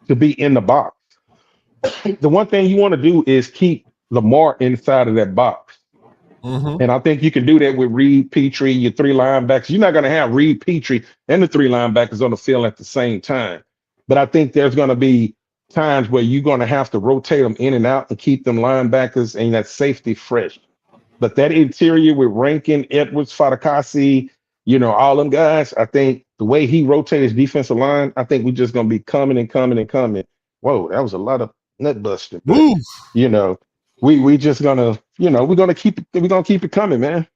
to be in the box. The one thing you want to do is keep Lamar inside of that box. Mm-hmm. And I think you can do that with Reed, Petrie, your 3 linebackers. You're not going to have Reed, Petrie, and the 3 linebackers on the field at the same time. But I think there's going to be times where you're going to have to rotate them in and out and keep them linebackers and that safety fresh. But that interior with Rankin, Edwards, Fatakasi, all them guys, I think the way he rotates defensive line, I think we're just going to be coming and coming and coming. Whoa, that was a lot of nut busting. But, we just gonna, we're gonna keep it coming, man.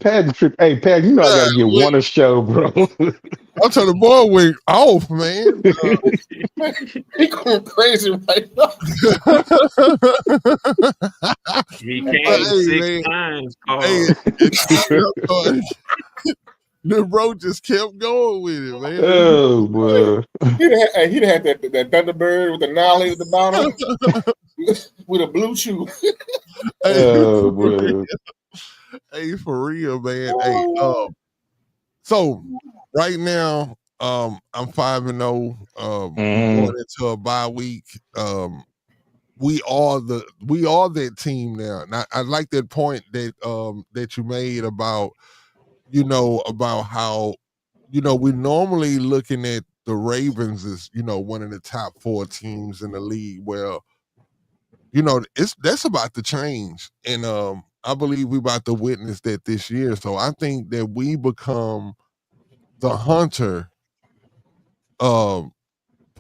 Pad trip. Hey, Pad, I gotta get one a show, bro. I'll turn the ball wing off, man. He going crazy right now. He came 6 times. the bro just kept going with it, man. Oh boy. He'd have had that Thunderbird with the nollie at the bottom with a blue chew. Oh boy. Hey, for real, man. Hey, so right now, I'm 5-0. Going into a bye week. We are that team now. And I like that point that you made about about how we're normally looking at the Ravens as one of the top 4 teams in the league. Well, that's about to change, and I believe we're about to witness that this year. So I think that we become the hunter, pun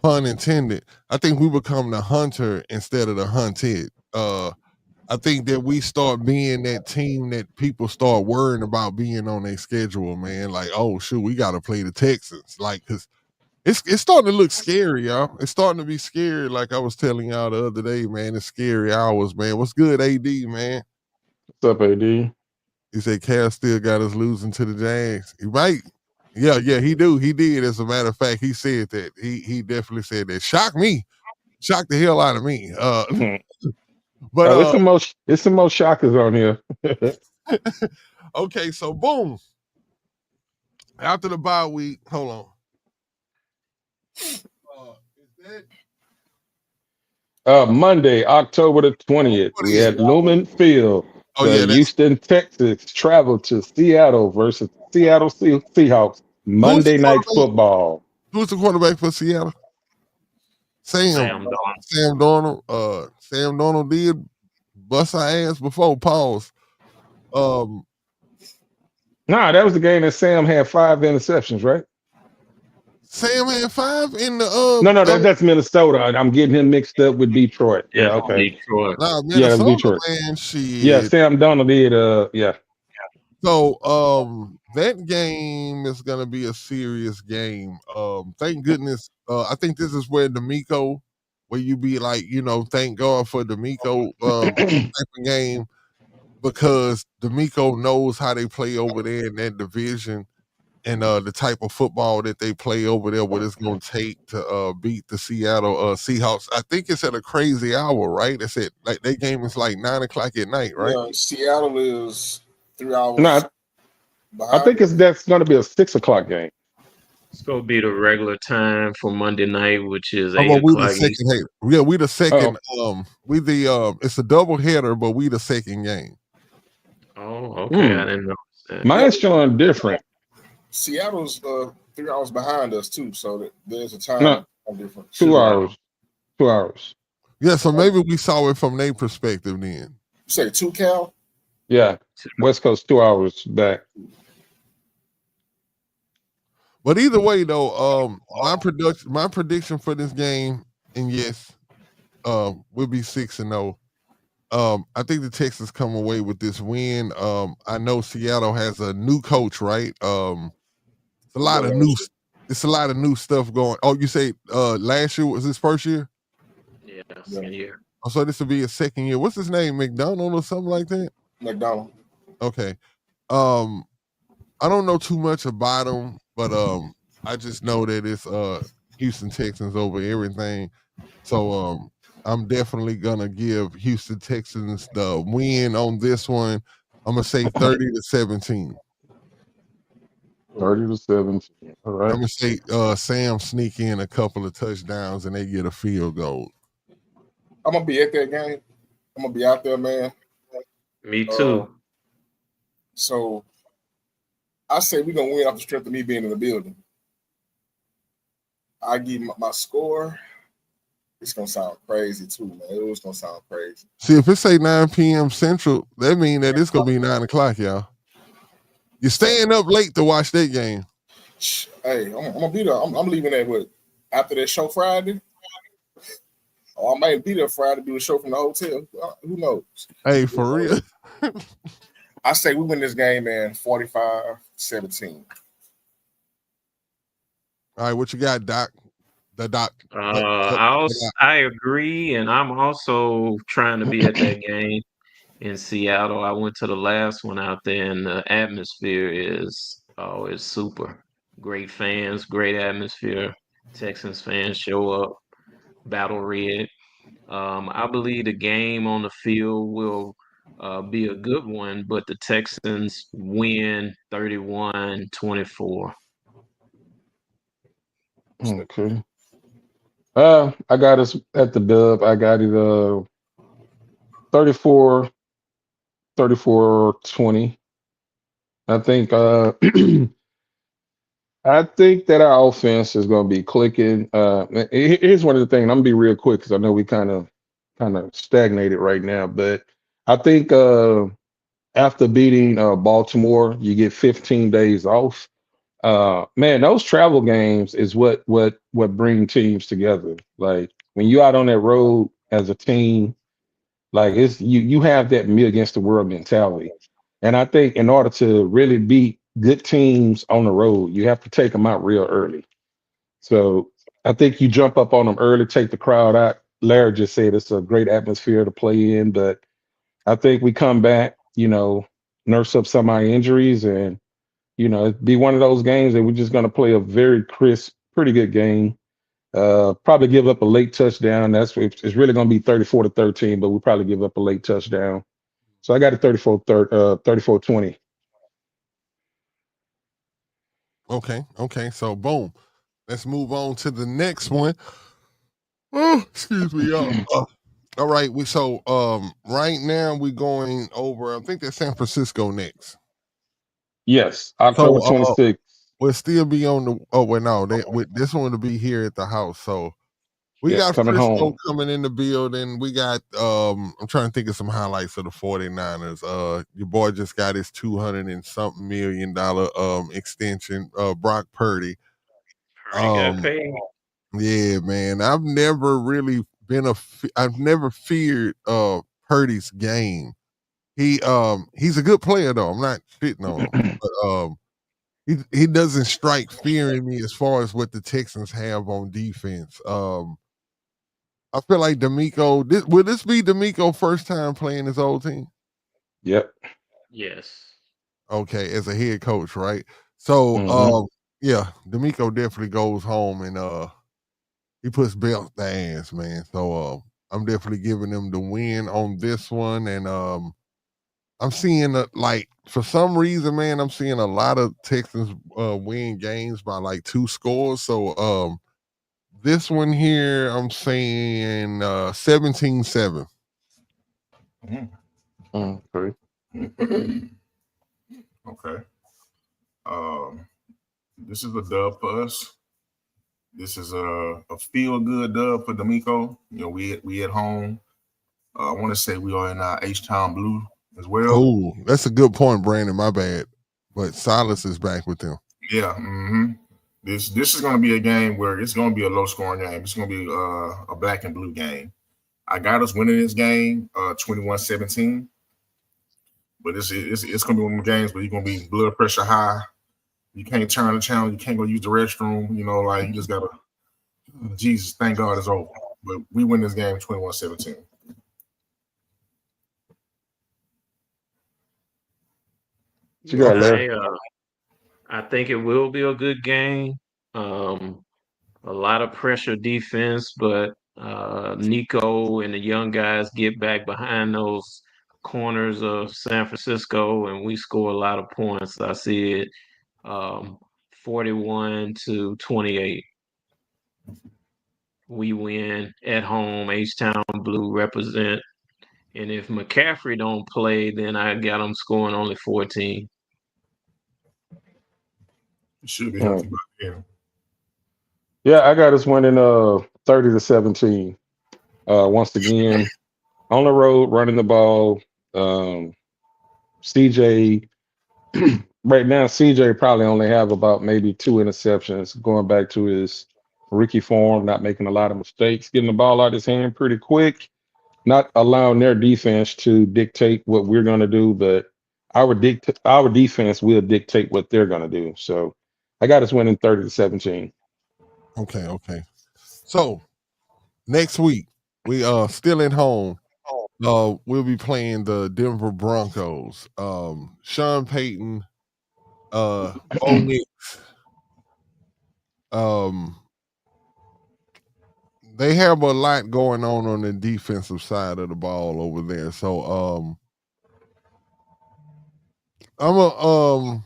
intended. I think we become the hunter instead of the hunted. I think that we start being that team that people start worrying about being on their schedule, man. Like, oh shoot, we got to play the Texans, like, because it's starting to look scary, y'all. It's starting to be scary. Like I was telling y'all the other day, man. It's scary hours, man. What's good, AD, man? What's up, AD? He said Cal still got us losing to the Jags. He might. Yeah, he do. He did. As a matter of fact, he said that. He definitely said that. Shocked me. Shocked the hell out of me. But it's some most shockers on here. Okay, so boom. After the bye week, hold on. Is that Monday, October the 20th, we had Lumen Field. Houston Texans travel to Seattle versus Seattle Seahawks. Monday Night Football. Who's the quarterback for Seattle? Sam Darnold. Sam Darnold did bust our ass before. Pause. Nah, that was the game that Sam had 5 interceptions, right? Sam had 5 in the No, that's Minnesota. I'm getting him mixed up with Detroit. Yeah, okay. Detroit. Nah, Minnesota, that's Detroit. Man, shit. Yeah, Sam Darnold did. Yeah. So that game is gonna be a serious game. Thank goodness. I think this is where D'Amico, where you be like, thank God for D'Amico type of game, because D'Amico knows how they play over there in that division, and the type of football that they play over there, what it's gonna take to beat the Seattle Seahawks. I think it's at a crazy hour, right? It's at like that game is like 9:00 at night, right? Yeah, Seattle is 3 hours. No, I think that's going to be a 6:00 game. It's going to be the regular time for Monday night, which is 8 we the o'clock. second. We the second. We the it's a double header, but we the second game. Oh, okay. I didn't know that. Mine's showing different. Seattle's 3 hours behind us too, so there's a time difference. 2 hours. 2 hours. Yeah, so maybe we saw it from their perspective then. You say 2, Cal? Yeah, West Coast 2 hours back. But either way, though, my prediction for this game, and yes, will be 6-0. I think the Texans come away with this win. I know Seattle has a new coach, right? It's a lot of new stuff going. Oh, you say last year was his first year? Yeah, second year. Oh, so this will be his second year. What's his name? McDonald or something like that? McDonald. Okay. I don't know too much about him, but I just know that it's Houston Texans over everything. So I'm definitely gonna give Houston Texans the win on this one. I'm gonna say 30-17. 30-17. All right. I'm gonna say Sam sneak in a couple of touchdowns and they get a field goal. I'm gonna be at that game. I'm gonna be out there, man. Me too. So I say we're gonna win off the strength of me being in the building. I give my score. It's gonna sound crazy too, man. It was gonna sound crazy. See, if it say 9 p.m. Central, that means that it's gonna be 9 o'clock, y'all. You're staying up late to watch that game. Hey, I'm gonna be there. I'm leaving that after that show Friday. Or I might be there Friday to do a show from the hotel. Who knows? Hey, for real. I say we win this game, man, 45-17. All right, what you got, Doc? The Doc. I agree, and I'm also trying to be at that game in Seattle. I went to the last one out there, and the atmosphere is Oh, it's super. Great fans, great atmosphere. Texans fans show up, battle red. I believe the game on the field will be a good one, but the Texans win 31-24. Okay. I got us at the dub. I got it 34, 34-20. I think I think that our offense is going to be clicking. Here's one of the things. I'm gonna be real quick because I know we kind of stagnated right now. But I think after beating Baltimore, you get 15 days off. Man, those travel games is what bring teams together. Like when you out on that road as a team, like it's you have that me against the world mentality. And I think in order to really beat good teams on the road, you have to take them out real early. So I think you jump up on them early, take the crowd out. Larry just said it's a great atmosphere to play in, but I think we come back, nurse up some of our injuries, and it'd be one of those games that we're just going to play a very crisp, pretty good game. Probably give up a late touchdown. It's really going to be 34-13, but we probably give up a late touchdown. So I got a 34-20. Okay. So boom. Let's move on to the next one. Oh, excuse me, y'all. All right, right now we're going over. I think that's San Francisco next. Yes, October 26th. We'll still be on the. Oh well, no, this one will be here at the house. So we Yes, got coming Frisco home. coming in the building. We got. I'm trying to think of some highlights of the 49ers. Your boy just got his $200 and something million extension. Brock Purdy. Already got paid. Yeah, man. I've never really I've never feared Purdy's game. He's a good player though. I'm not shitting on him. But he doesn't strike fear in me as far as what the Texans have on defense. I feel like D'Amico, will this be D'Amico first time playing his old team? Yep. Yes. Okay, as a head coach, right? So yeah, D'Amico definitely goes home and he puts belts to ass, man. So I'm definitely giving them the win on this one. And I'm seeing like for some reason, man, I'm seeing a lot of Texans win games by like 2 scores. So this one here, I'm saying 17-7. Okay. Okay. This is a dub for us. This is a feel good dub for D'Amico. We at home. I want to say we are in our H-Town Blue as well. Oh, that's a good point, Brandon. My bad. But Silas is back with them. Yeah. Mm-hmm. This is going to be a game where it's going to be a low scoring game. It's going to be a black and blue game. I got us winning this game 21-17. But it's going to be one of the games where you're going to be blood pressure high. You can't turn the channel. You can't go use the restroom. You just got to, Jesus, thank God it's over. But we win this game 21-17. You got Larry? I think it will be a good game. A lot of pressure defense, but Nico and the young guys get back behind those corners of San Francisco, and we score a lot of points. I see it 41-28. We win at home. H-Town Blue represent. And if McCaffrey don't play, then I got him scoring only 14. Should be healthy by then. Yeah, I got us winning 30-17. Once again, on the road, running the ball. CJ right now, CJ probably only have about maybe 2 interceptions, going back to his rookie form, not making a lot of mistakes, getting the ball out of his hand pretty quick, not allowing their defense to dictate what we're going to do, but our defense will dictate what they're going to do. So I got us winning 30-17. Okay. So next week we still at home. We'll be playing the Denver Broncos. Sean Payton Bo Nix. Um, they have a lot going on the defensive side of the ball over there. So I'm a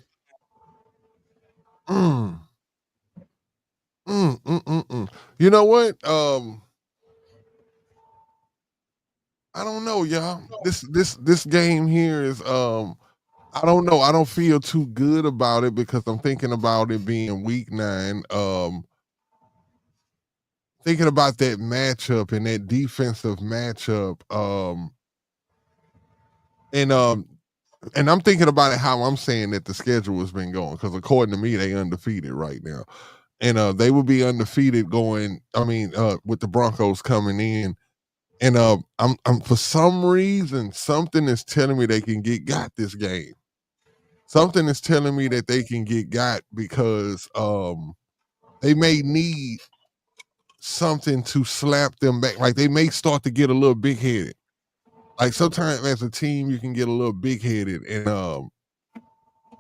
mm, you know what? I don't know, y'all. This game here is I don't know. I don't feel too good about it because I'm thinking about it being week 9. Thinking about that matchup and that defensive matchup. And I'm thinking about it how I'm saying that the schedule has been going because according to me, they undefeated right now, and they will be undefeated going. I mean, with the Broncos coming in, and I'm for some reason something is telling me they can get got this game. Something is telling me that they can get got because they may need something to slap them back. Like they may start to get a little big headed. Like sometimes as a team, you can get a little big headed, and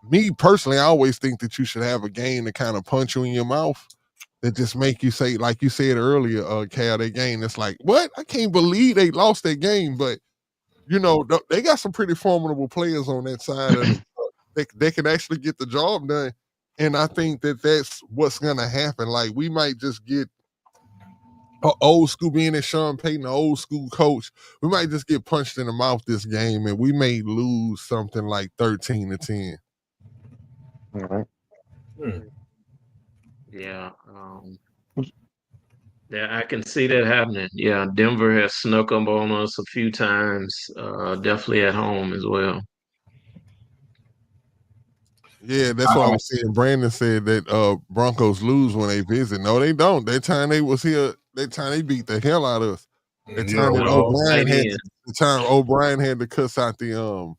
me personally, I always think that you should have a game to kind of punch you in your mouth that just make you say, like you said earlier, Cal, that game. It's like, what? I can't believe they lost that game, but you know they got some pretty formidable players on that side of the. They can actually get the job done, and I think that that's what's gonna happen. Like we might just get old school being that Sean Payton, an old school coach. We might just get punched in the mouth this game, and we may lose something like 13-10. All right. Yeah. Yeah, I can see that happening. Yeah, Denver has snuck up on us a few times. Definitely at home as well. Yeah, that's what I was saying. Brandon said that Broncos lose when they visit. No, they don't. That time they was here, that time they beat the hell out of us. That time that O'Brien had to cuss out the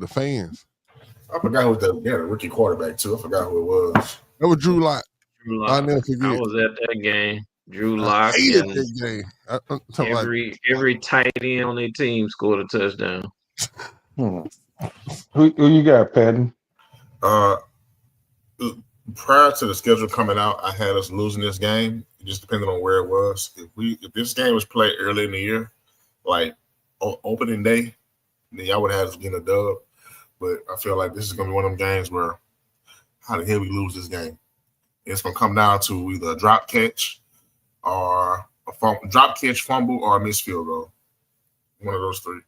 fans. I forgot who that. They had a rookie quarterback too. I forgot who it was. That was Drew Lock. I never forget. I was at that game. Drew Lock and that game. Every tight end on their team scored a touchdown. Who you got, Patton? Prior to the schedule coming out, I had us losing this game. Just depending on where it was. If this game was played early in the year, like opening day, then y'all would have us getting a dub. But I feel like this is gonna be one of them games where how the hell we lose this game? It's gonna come down to either a drop catch or drop catch, fumble, or a missed field goal. One of those three.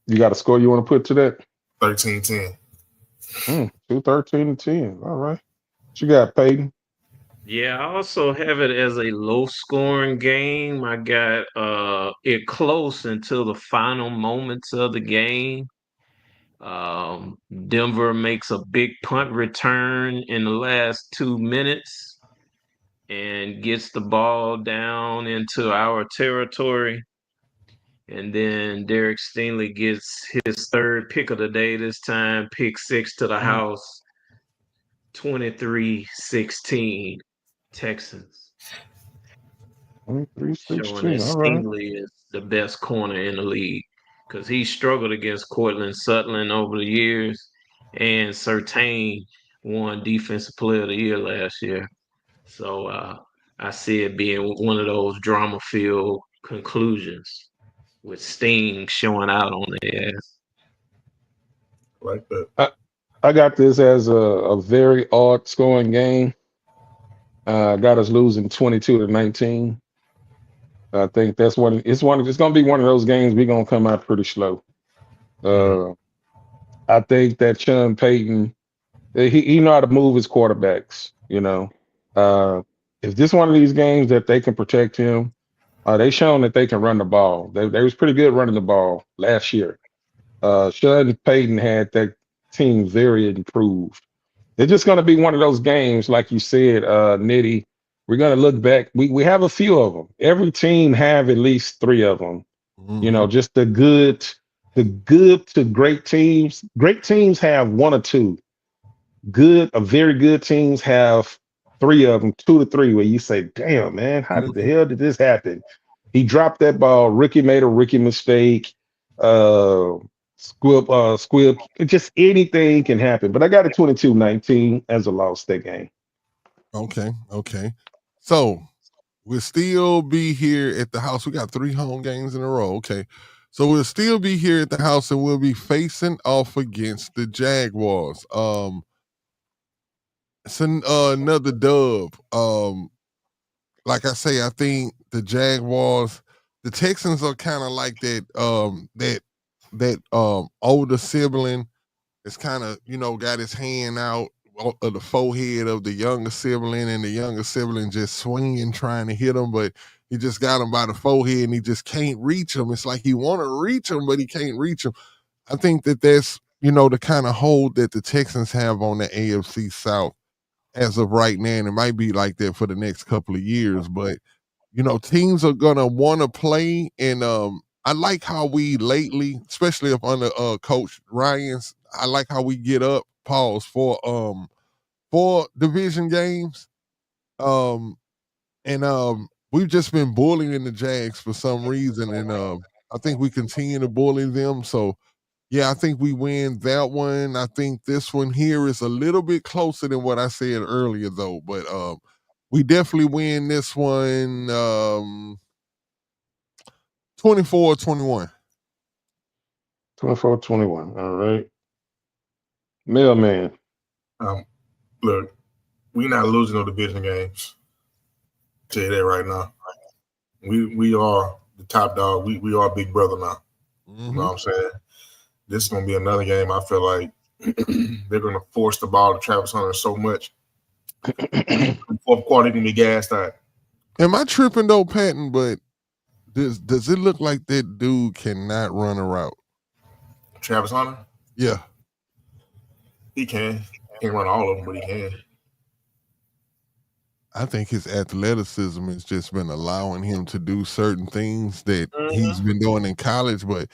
You got a score you want to put to that? 13-10. 13-10. All right. What you got, Peyton? Yeah, I also have it as a low-scoring game. I got it close until the final moments of the game. Denver makes a big punt return in the last 2 minutes and gets the ball down into our territory. And then Derek Stingley gets his third pick of the day this time, pick 6 to the house, 23-16, Texans. 23-16, showing that Stingley is the best corner in the league because he struggled against Cortland Sutton over the years, and Surtain won Defensive Player of the Year last year. So I see it being one of those drama-filled conclusions with Sting showing out on their ass. Like that. I got this as a very odd scoring game. Got us losing 22-19. I think that's one. It's going to be one of those games we're going to come out pretty slow. I think that Sean Payton, he know how to move his quarterbacks. You know, if this one of these games that they can protect him, they shown that they can run the ball. They was pretty good running the ball last year. Sean Payton had that team very improved. It's just going to be one of those games, like you said, Nitty. We're going to look back. We have a few of them. Every team have at least 3 of them. Mm-hmm. You know, just the good to great teams. Great teams have 1 or 2. Very good teams have 3 of them, 2 to 3, where you say, damn, man, how the hell did this happen? He dropped that ball. Ricky made a Ricky mistake. squib. Just anything can happen. But I got a 22-19 as a loss that game. Okay. So we'll still be here at the house. We got 3 home games in a row. Okay. So we'll still be here at the house and we'll be facing off against the Jaguars. It's another dub. Like I say, I think the Jaguars, the Texans are kind of like that older sibling. It's kind of, got his hand out of the forehead of the younger sibling, and the younger sibling just swinging, trying to hit him, but he just got him by the forehead, and he just can't reach him. It's like he want to reach him, but he can't reach him. I think that's, the kind of hold that the Texans have on the AFC South as of right now, and it might be like that for the next couple of years, but teams are gonna want to play, and I like how we lately, especially up under Coach Ryan's, I like how we get up, pause, for division games. And we've just been bullying the Jags for some reason, and I think we continue to bully them. So yeah, I think we win that one. I think this one here is a little bit closer than what I said earlier, though. But we definitely win this one 24-21. 24-21. All right. Mailman. Look, we're not losing no division games. I'll tell you that right now. We are the top dog. We are big brother now. Mm-hmm. You know what I'm saying? This is gonna be another game. I feel like they're gonna force the ball to Travis Hunter so much. Fourth quarter, gonna be gassed out. Am I tripping though, Patton? But does it look like that dude cannot run a route? Travis Hunter? Yeah. He can. Can't run all of them, but he can. I think his athleticism has just been allowing him to do certain things that he's been doing in college, but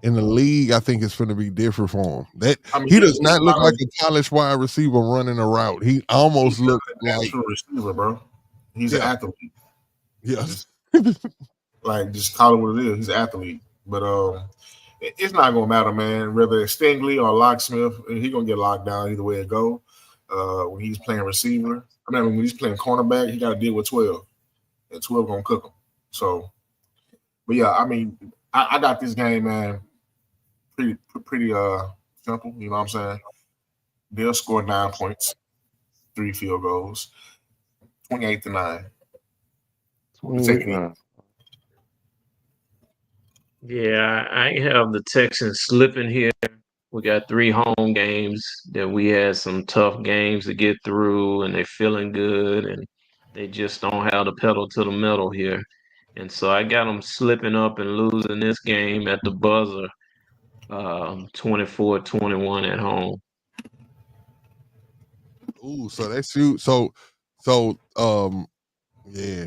in the league, I think it's going to be different for him. He does not look like a college wide receiver running a route. He almost looks like a receiver, bro. He's an athlete. Yes. Just call it what it is. He's an athlete. But it's not gonna matter, man. Whether it's Stingley or Locksmith, he's gonna get locked down either way it go. When he's playing receiver, when he's playing cornerback, he got to deal with 12, and 12 gonna cook him. So, but yeah, I got this game, man. Pretty simple. You know what I'm saying? They'll score 9 points, 3 field goals, 28-9. 28-9. Yeah, I have the Texans slipping here. We got 3 home games. Then we had some tough games to get through, and they're feeling good, and they just don't have the pedal to the metal here. And so I got them slipping up and losing this game at the buzzer, 24-21 at home. Ooh, so that's you. So, yeah.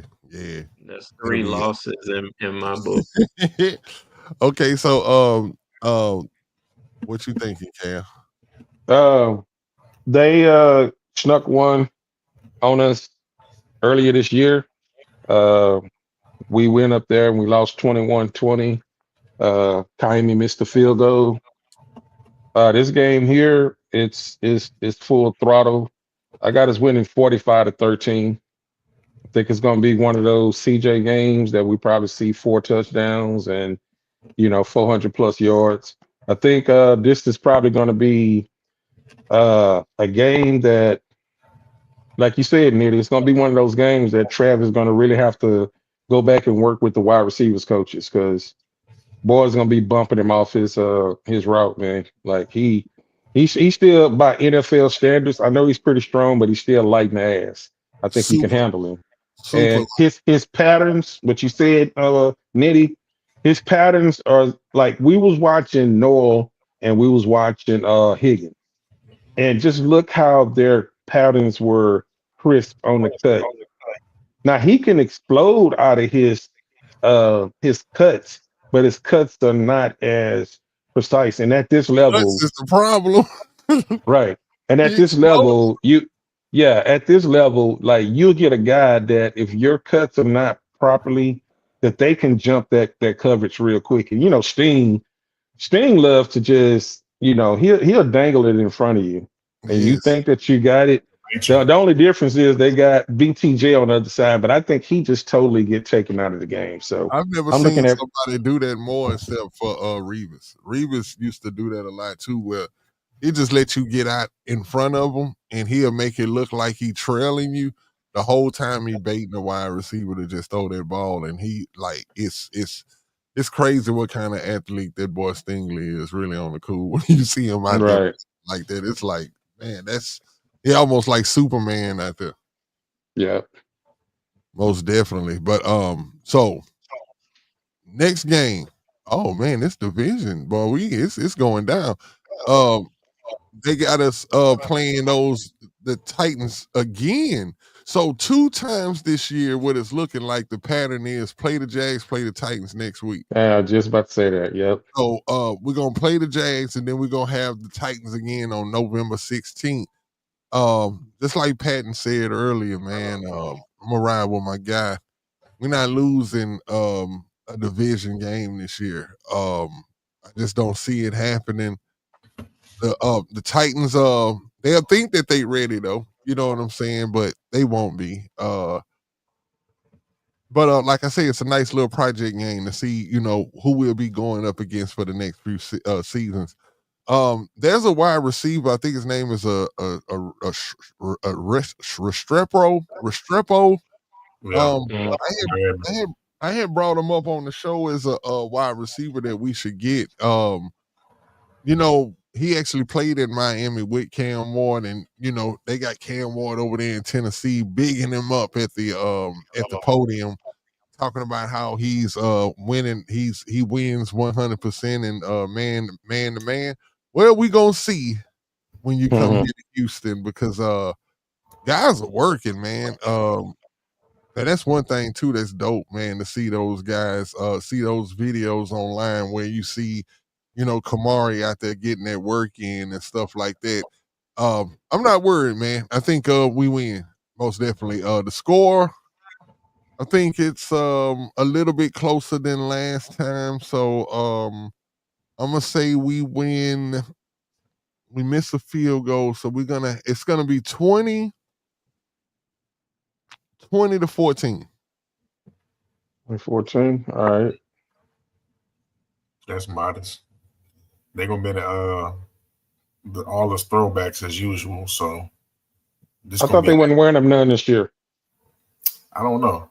That's 3 losses in my book. Okay, so what you thinking, Cam? They snuck one on us earlier this year. We went up there and we lost 21-20. Kaimi missed the field goal. This game here, it's full throttle. I got us winning 45-13. I think it's going to be one of those CJ games that we probably see 4 touchdowns and 400 plus yards. I think this is probably going to be a game that, like you said, Nitty, it's going to be one of those games that Trav is going to really have to go back and work with the wide receivers coaches, because boy's going to be bumping him off his route, man. Like he's still, by NFL standards, I know he's pretty strong, but he's still light in the ass. I think he can handle him. And his patterns, what you said, Nitty, his patterns are like, we was watching Noel and we was watching Higgins, and just look how their patterns were crisp on the cut. Now he can explode out of his cuts, but his cuts are not as precise. And at this level, that's just the problem. Right. And at this level, at this level, like, you'll get a guy that if your cuts are not properly, that they can jump that coverage real quick. And Sting Sting loves to just, he'll dangle it in front of you, and you Yes. think that you got it. The only difference is they got BTJ on the other side, but I think he just totally get taken out of the game. So I've never I'm seen looking at somebody do that more except for Revis. Revis used to do that a lot too, where he just let you get out in front of him, and he'll make it look like he trailing you the whole time he baiting the wide receiver to just throw that ball. And he like it's crazy what kind of athlete that boy Stingley is. Really on the cool when you see him out there right. like that. It's like, man, he almost like Superman out there. Yeah. Most definitely. But so next game. Oh man, this division, boy, it's going down. Um, they got us playing the Titans again. So 2 times this year, what it's looking like the pattern is play the Jags, play the Titans next week. I was just about to say that. Yep. So we're gonna play the Jags, and then we're gonna have the Titans again on November 16th. Just like Patton said earlier, man, I'm gonna ride with my guy. We're not losing a division game this year. I just don't see it happening. The Titans, they'll think that they ready though. You know what I'm saying? But they won't be. But like I say, it's a nice little project game to see, who we'll be going up against for the next few seasons. There's a wide receiver. I think his name is Restrepo. Yeah. I had brought him up on the show as a wide receiver that we should get. He actually played in Miami with Cam Ward, and they got Cam Ward over there in Tennessee, bigging him up at the podium, talking about how he's winning. He wins 100% in man to man. Well, we gonna see when you come here to Houston because guys are working, man. And that's one thing too that's dope, man, to see those guys, see those videos online where you see, Kamari out there getting that work in and stuff like that. I'm not worried, man. I think we win, most definitely. The score, I think it's a little bit closer than last time. So I'm gonna say we win. We miss a field goal, so it's gonna be 20 to 14. 14. All right. That's modest. They're gonna be in all those throwbacks as usual. So this I gonna thought be. they wasn't wearing them none this year. I don't know.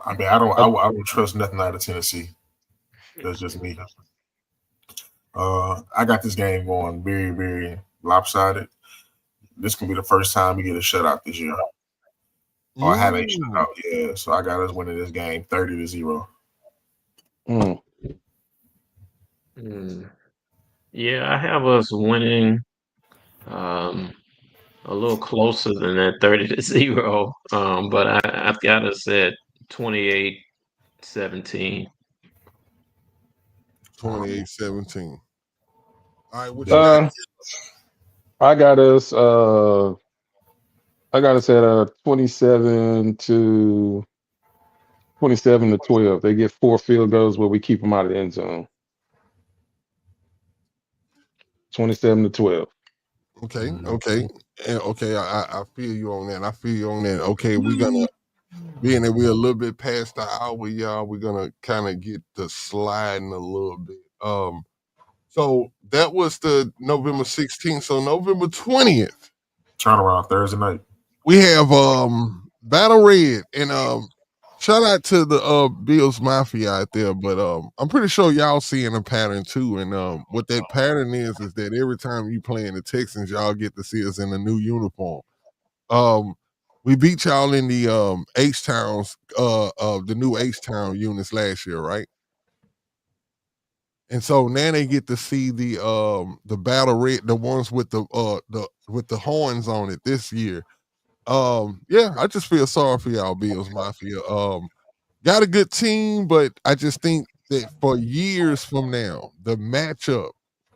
I mean, I don't trust nothing out of Tennessee. That's just me. I got this game going very, very lopsided. This can be the first time we get a shutout this year. Or have a shutout, yeah. So I got us winning this game 30-0. Yeah, I have us winning a little closer than that 30-0. But I've got us at 28-17. 28-17. All right, what you got? I got us at 27-12. They get 4 field goals where we keep them out of the end zone. 27-12. Okay. I feel you on that. Okay, we're gonna being that we're a little bit past the hour, y'all. We're gonna kind of get the sliding a little bit. So that was the November 16th. So November 20th, turnaround Thursday night. We have Battle Red, and shout out to the Bills Mafia out there, but I'm pretty sure y'all seeing a pattern too. And what that pattern is that every time you play in the Texans, y'all get to see us in a new uniform. We beat y'all in the H-Towns, the new H-Town units last year, right? And so now they get to see the Battle Red, the ones with the horns on it this year. Yeah, I just feel sorry for y'all, Bills Mafia. Got a good team, but I just think that for years from now, the matchup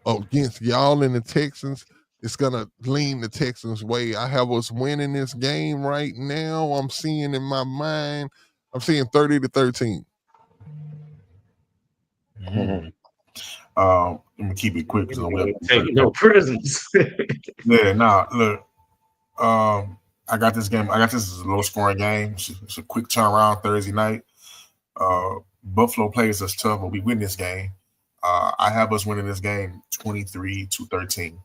against y'all and the Texans is gonna lean the Texans' way. I have us winning this game right now. I'm seeing in my mind, I'm seeing 30-13. Let me keep it quick because we'll take no prisons. Yeah, nah, look. I got this game. I got this as a low scoring game. It's a quick turnaround Thursday night. Buffalo plays us tough, but we win this game. I have us winning this game 23-13.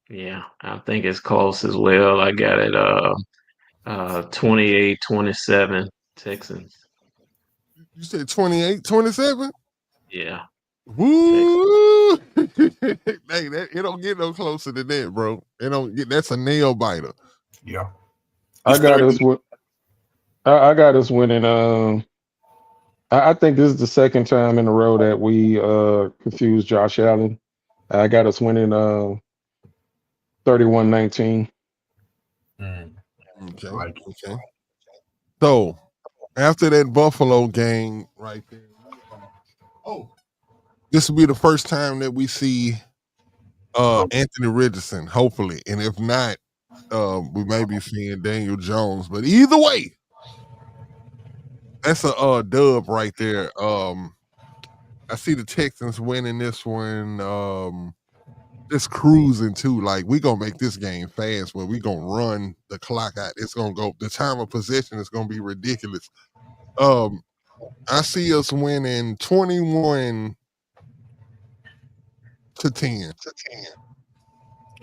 Yeah, I think it's close as well. I got it 28-27 Texans. You said 28-27? Yeah. Woo! Hey, it don't get no closer than that, bro. It don't get. That's a nail biter. Yeah. I got us. I got us winning. I think this is the second time in a row that we confused Josh Allen. I got us winning 31-19. Okay. Okay. So after that Buffalo game right there, this will be the first time that we see Anthony Richardson, hopefully. And if not, we may be seeing Daniel Jones. But either way, that's a dub right there. I see the Texans winning this one. Just cruising too. Like, we gonna make this game fast where we gonna run the clock out. It's gonna go, the time of possession is gonna be ridiculous. I see us winning 21-10.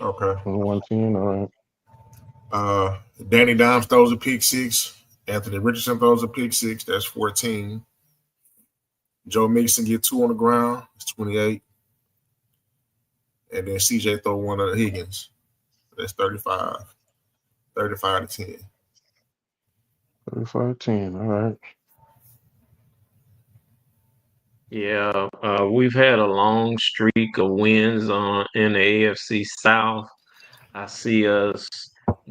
Okay. 21-10, all right. Danny Dimes throws a pick six. Anthony Richardson throws a pick six. That's 14. Joe Mixon get 2 on the ground. It's 28. And then CJ throw one of Higgins. That's 35. 35-10. 35-10. All right. Yeah, we've had a long streak of wins in the AFC South. I see us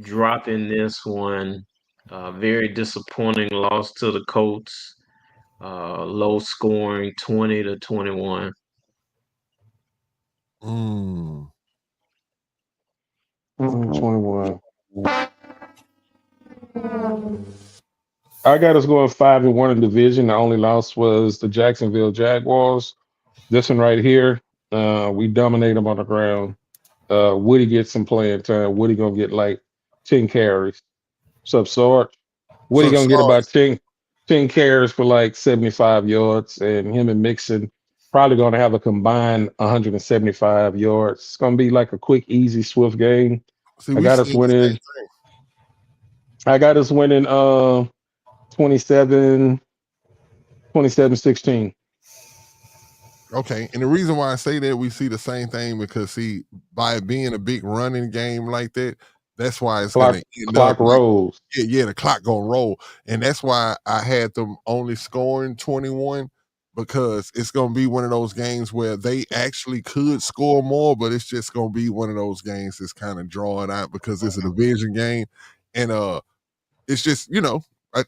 dropping this one. Very disappointing loss to the Colts. Low scoring, 20-21. 21. I got us going 5-1 in division. The only loss was the Jacksonville Jaguars. This one right here, we dominate them on the ground. Woody gets some playing time. Woody gonna get like 10 carries. What's up, Sarge? Woody gonna get about 10 carries for like 75 yards, and him and Mixon probably gonna have a combined 175 yards. It's gonna be like a quick, easy, swift game. I got us winning. 27-16. Okay, and the reason why I say that, we see the same thing because, see, by it being a big running game like that, that's why it's going to clock rolls. Yeah, the clock gonna roll, and that's why I had them only scoring 21, because it's gonna be one of those games where they actually could score more, but it's just gonna be one of those games that's kind of drawing out because it's a division game, and it's just,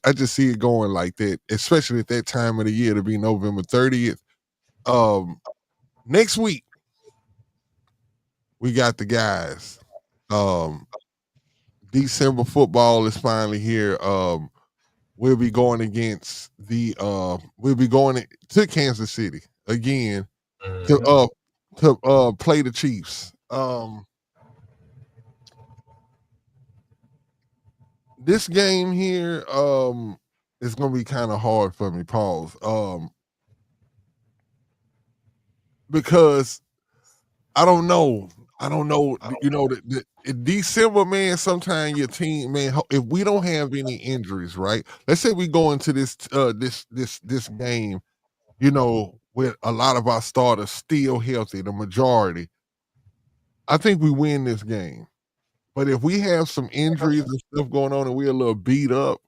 I just see it going like that, especially at that time of the year, to be November 30th. Next week we got the guys. December football is finally here. We'll be going against we'll be going to Kansas City again to play the Chiefs. This game here is gonna be kind of hard for me, pause. Because I don't know. The December, man, sometimes your team, man, if we don't have any injuries, right? Let's say we go into this game, with a lot of our starters still healthy, the majority. I think we win this game. But if we have some injuries and stuff going on and we're a little beat up,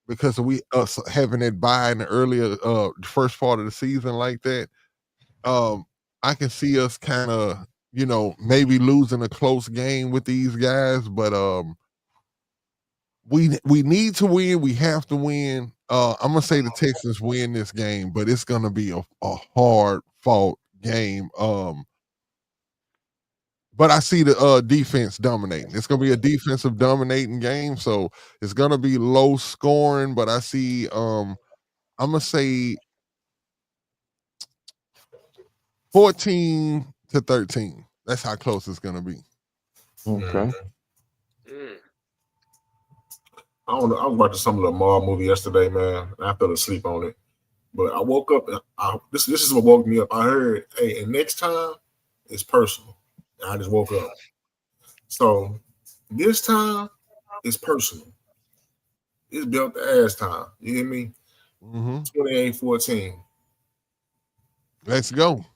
because of us having that bye in the earlier first part of the season like that, I can see us kind of, maybe losing a close game with these guys, but we need to win. We have to win. I'm gonna say the Texans win this game, but it's gonna be a hard fought game. But I see the defense dominating. It's gonna be a defensive dominating game, so it's gonna be low scoring. But I see I'm gonna say 14-13. That's how close it's gonna be. Okay. I don't know. I was watching some of the Marvel movie yesterday, man, and I fell asleep on it. But I woke up. And this is what woke me up. I heard, "Hey, and next time it's personal." And I just woke up. So this time it's personal. It's built the ass time. You hear me? 28-14. Let's go.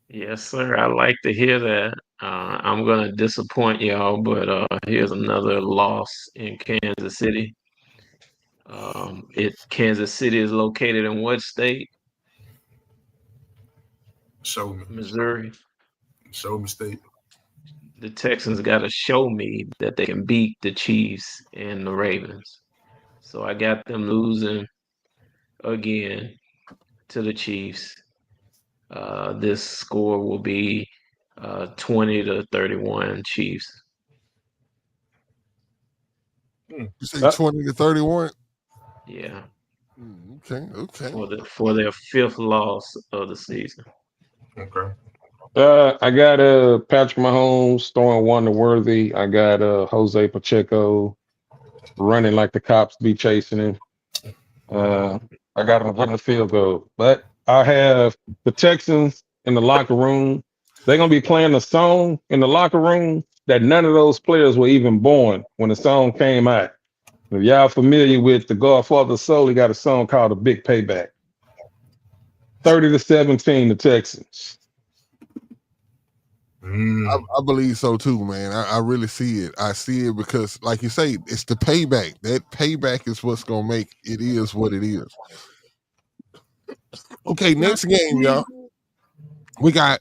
Yes, sir. I like to hear that. I'm gonna disappoint y'all, but here's another loss in Kansas City. Kansas City is located in what state? Show me. Missouri. Show me state. The Texans got to show me that they can beat the Chiefs and the Ravens. So I got them losing again to the Chiefs. This score will be 20-31 Chiefs. You say 20-31? Yeah. Okay. For their fifth loss of the season. Okay. I got Patrick Mahomes throwing one to Worthy. I got Jose Pacheco running like the cops be chasing him. I got him getting a field goal. But I have the Texans in the locker room. They're gonna be playing a song in the locker room that none of those players were even born when the song came out. If y'all familiar with the Godfather Soul, he got a song called "A Big Payback." 30-17, the Texans. I believe so too, man. I really see it. I see it because, like you say, it's the payback. That payback is what's gonna make it is what it is. Okay, next game, y'all. We got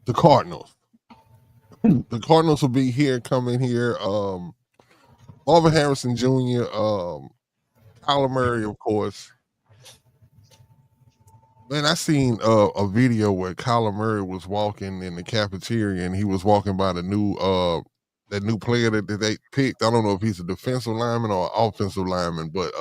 the Cardinals. The Cardinals will be here, coming here. Marvin Harrison Jr., Kyler Murray, of course. Man, I seen a video where Kyler Murray was walking in the cafeteria and he was walking by the new that new player that they picked. I don't know if he's a defensive lineman or an offensive lineman, but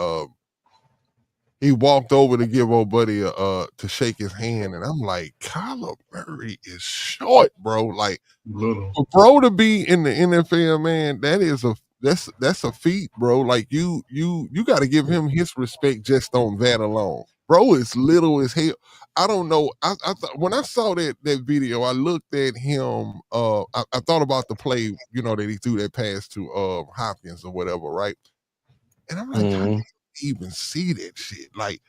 he walked over to give old buddy to shake his hand, and I'm like, Kyler Murray is short, bro. Like, for bro to be in the NFL, man, that's a feat, bro. Like, you got to give him his respect just on that alone. Bro is little as hell. I don't know. I thought when I saw that video, I looked at him. I thought about the play, that he threw that pass to Hopkins or whatever, right? And I'm like, how do you even see that shit? Like,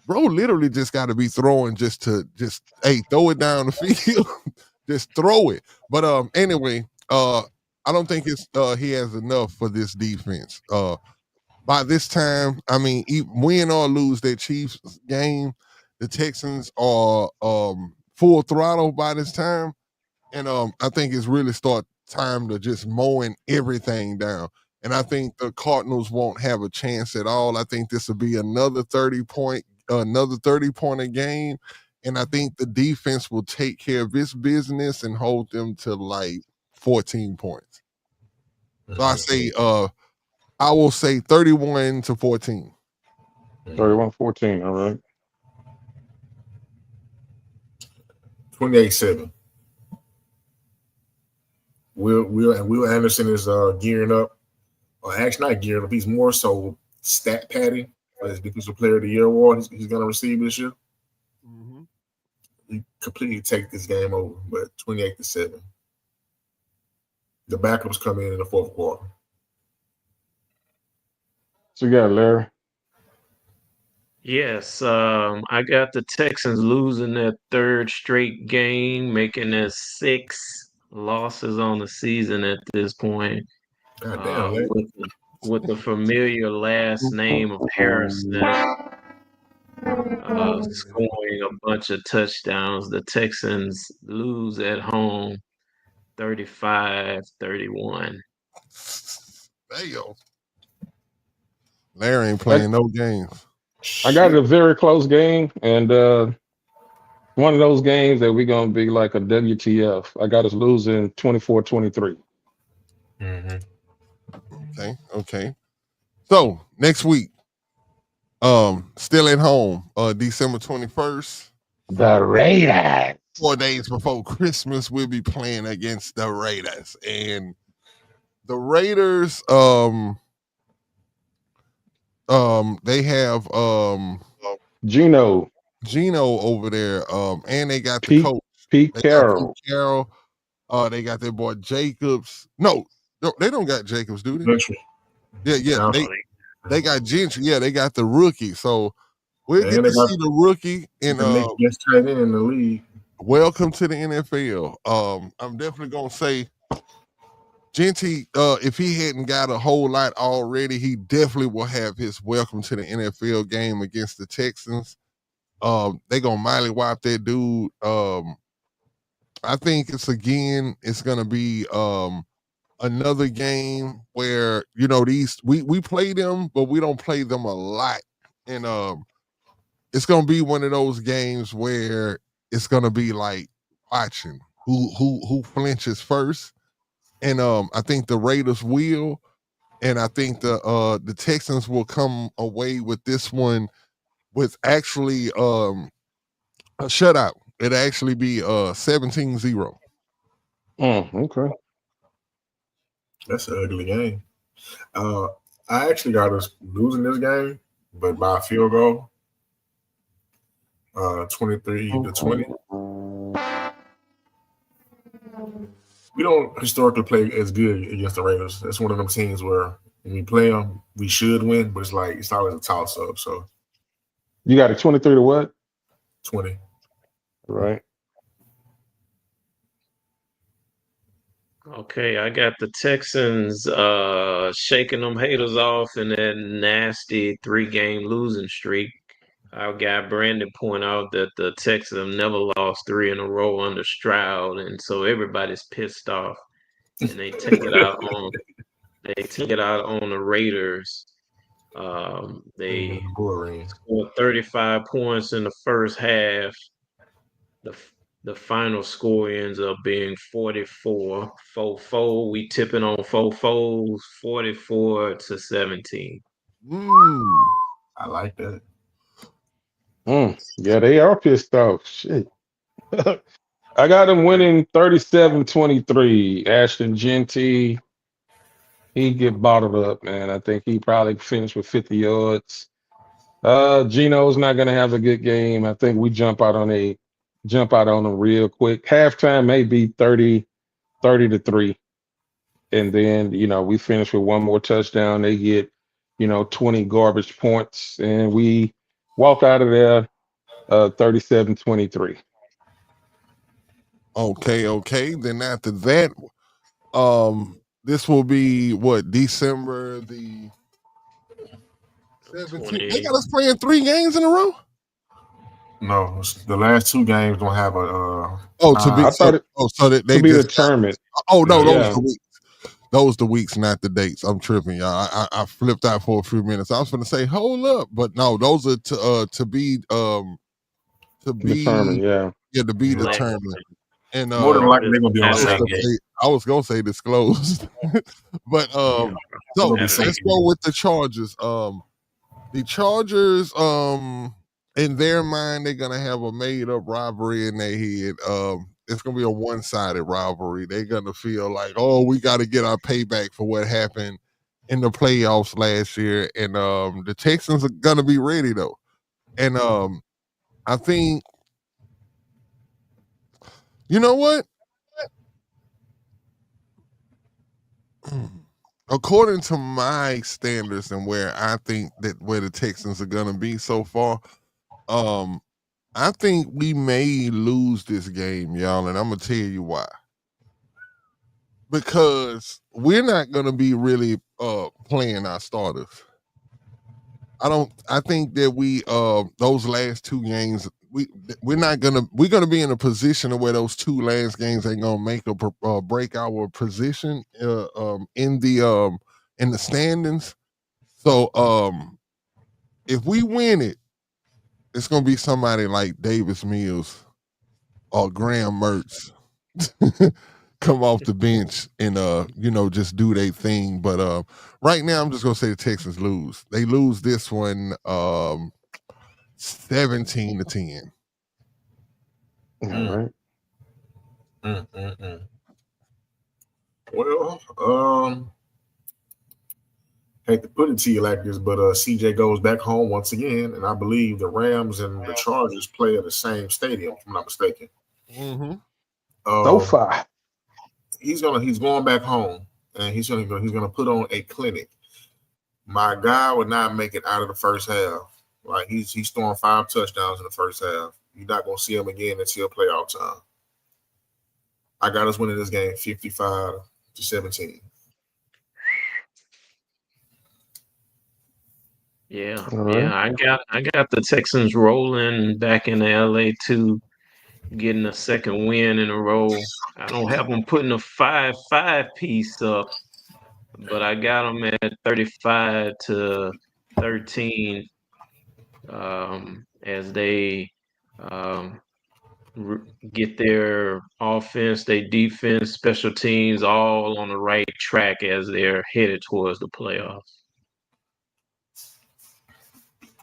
bro literally just got to be throwing just throw it down the field. Just throw it. But anyway, I don't think he has enough for this defense. By this time, I mean, win or lose that Chiefs game, the Texans are full throttle by this time. And I think it's really start time to just mowing everything down. And I think the Cardinals won't have a chance at all. I think this will be another 30-point a game. And I think the defense will take care of its business and hold them to like 14 points. So I will say 31-14. 31-14, all right. 28-7. Will Anderson is gearing up. Or actually not gearing up. He's more so stat padding for his Defensive Player of the Year award he's going to receive this year. He completely take this game over, but 28-7. The backups come in the fourth quarter. So you got Larry. Yes, I got the Texans losing their third straight game, making it 6 losses on the season at this point. With the familiar last name of Harrison, scoring a bunch of touchdowns. The Texans lose at home 35-31. Damn. Larry ain't playing no games. I got a very close game, and one of those games that we're going to be like a WTF. I got us losing 24-23. Okay. So next week, still at home, December 21st. The Raiders. 4 days before Christmas, we'll be playing against the Raiders. And the Raiders, they have Gino, Gino over there, and they got the Pete, coach. Pete They got Pete Carroll. Carroll. They got their boy Jacobs. No, they don't got Jacobs, do they? Gentry. Yeah, No. they got Gentry. Yeah, they got the rookie. So we'll And get they to got see the rookie in the next best tight end in the league. welcome to the NFL. I'm definitely gonna say Genty, if he hadn't got a whole lot already, he definitely will have his welcome to the NFL game against the Texans. They gonna Miley wipe that dude. I think it's gonna be another game where these we play them, but we don't play them a lot, and it's gonna be one of those games where it's gonna be like watching who flinches first, and I think the Raiders will, and I think the Texans will come away with this one with actually a shutout. It'll actually be 17-0. Okay. That's an ugly game. I actually got us losing this game, but by a field goal, 23-20. We don't historically play as good against the Raiders. That's one of them teams where when we play them, we should win, but it's always a toss-up. So You got a 23 to what? 20. Right. Okay, I got the Texans shaking them haters off in that nasty 3-game losing streak. Our guy Brandon point out that the Texans have never lost 3 in a row under Stroud, and so everybody's pissed off, and they take it out on the Raiders. They scored 35 points in the first half. The final score ends up being 44-4. We tipping on 4-4s, 44-17. I like that. Yeah, they are pissed off. Shit. I got them winning 37-23. Ashton Genty, he get bottled up, man. I think he probably finished with 50 yards. Gino's not gonna have a good game. I think we jump out on them real quick. Halftime may be 30-3. And then, we finish with one more touchdown. They get, 20 garbage points, and we walk out of there 37-23. Okay. Then after that, this will be what, December the 17th. They got us playing 3 games in a row. No, the last 2 games don't have a. So that they to be just determined. No, those the weeks. Those the weeks, not the dates. I'm tripping, y'all. I flipped out for a few minutes. I was going to say, hold up, but no, those are to be determined. Yeah, to be determined. And more than likely they're gonna be on I was gonna say disclosed, but so let's go with the Chargers. The Chargers, in their mind, they're gonna have a made up rivalry in their head. It's gonna be a one-sided rivalry. They're gonna feel like, oh, we got to get our payback for what happened in the playoffs last year, and the Texans are gonna be ready though, and I think. You know what? According to my standards and where I think that where the Texans are gonna be so far, I think we may lose this game, y'all, and I'm gonna tell you why. Because we're not gonna be really playing our starters. I think that we those last 2 games we're gonna be in a position where those 2 last games ain't gonna make or break our position in the standings. So if we win it, it's gonna be somebody like Davis Mills or Graham Mertz. come off the bench and just do their thing. But right now I'm just gonna say the Texans lose. They lose this one 17-10. All right. Well, hate to put it to you like this, but CJ goes back home once again, and I believe the Rams and the Chargers play at the same stadium, if I'm not mistaken. Mm-hmm. So far, he's going back home, and he's gonna put on a clinic. My guy would not make it out of the first half. Like he's throwing 5 touchdowns in the first half. You're not gonna see him again until playoff time. I got us winning this game 55-17. Yeah, all right. I got the Texans rolling back in LA too, getting a second win in a row. I don't have them putting a 5-5 piece up, but I got them at 35-13 as they um, get their offense, their defense, special teams all on the right track as they're headed towards the playoffs.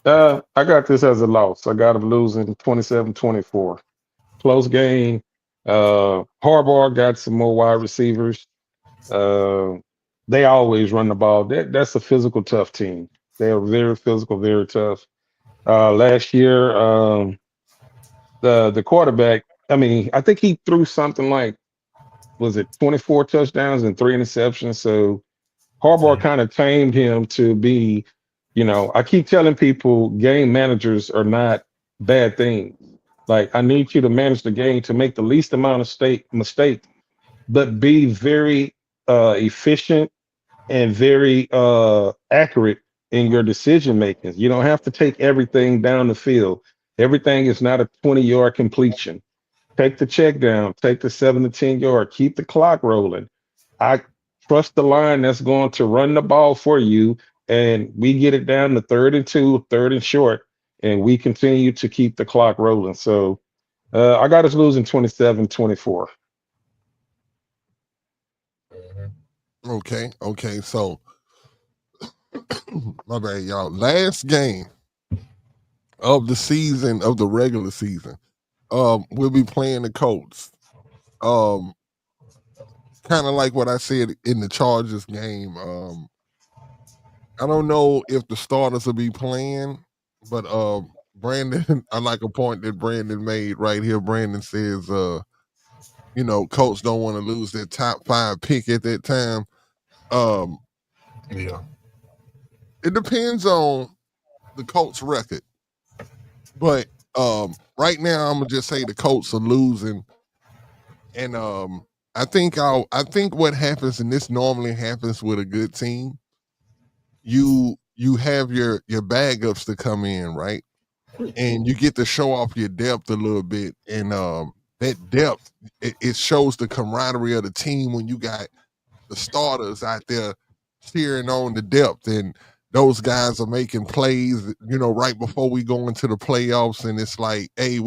I got this as a loss. I got them losing 27-24. Close game. Harbaugh got some more wide receivers. They always run the ball. That's a physical, tough team. They are very physical, very tough. Last year, the quarterback, I mean, I think he threw something like, was it 24 touchdowns and 3 interceptions? So Harbaugh kind of tamed him to be, I keep telling people game managers are not bad things. Like, I need you to manage the game to make the least amount of mistakes, but be very efficient and very accurate in your decision making. You don't have to take everything down the field. Everything is not a 20-yard completion. Take the check down, take the 7 to 10 yard, keep the clock rolling. I trust the line that's going to run the ball for you, and we get it down to 3rd and 2, 3rd and short, and we continue to keep the clock rolling. So I got us losing 27-24. Okay. So my bad, y'all. Last game of the season, of the regular season. We'll be playing the Colts. Kind of like what I said in the Chargers game. I don't know if the starters will be playing, but Brandon, I like a point that Brandon made right here. Brandon says, Colts don't want to lose their top 5 pick at that time. Yeah. It depends on the Colts record. But right now I'm gonna just say the Colts are losing. And I think what happens, and this normally happens with a good team, you have your backups to come in, right? And you get to show off your depth a little bit. And that depth, it shows the camaraderie of the team when you got the starters out there cheering on the depth, and those guys are making plays, right before we go into the playoffs, and it's like, hey,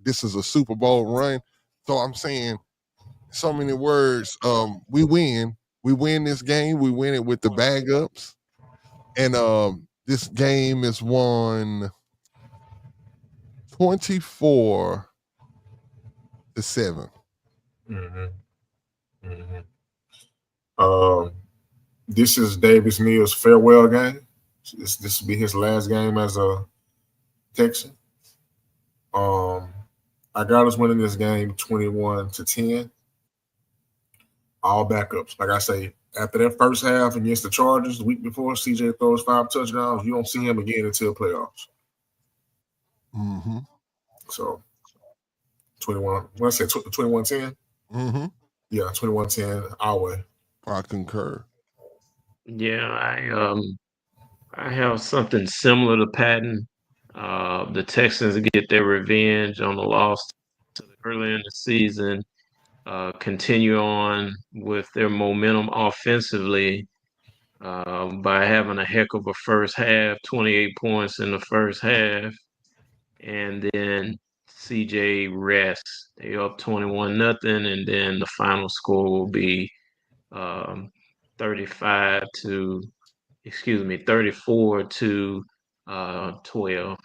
this is a Super Bowl run. So I'm saying, so many words, we win this game, we win it with the bag ups, and this game is won 24-7. This is Davis Mills' farewell game. This will be his last game as a Texan. I got us winning this game 21-10. All backups. Like I say, after that first half against the Chargers the week before, CJ throws 5 touchdowns. You don't see him again until playoffs. Mm-hmm. So 21. What I say, 21-10? Mm-hmm. Yeah, 21-10 our way. I concur. Yeah, I have something similar to Patton. The Texans get their revenge on the loss early in the season. Continue on with their momentum offensively by having a heck of a first half, 28 points in the first half, and then CJ rests They up 21-0, and then the final score will be 34 to 12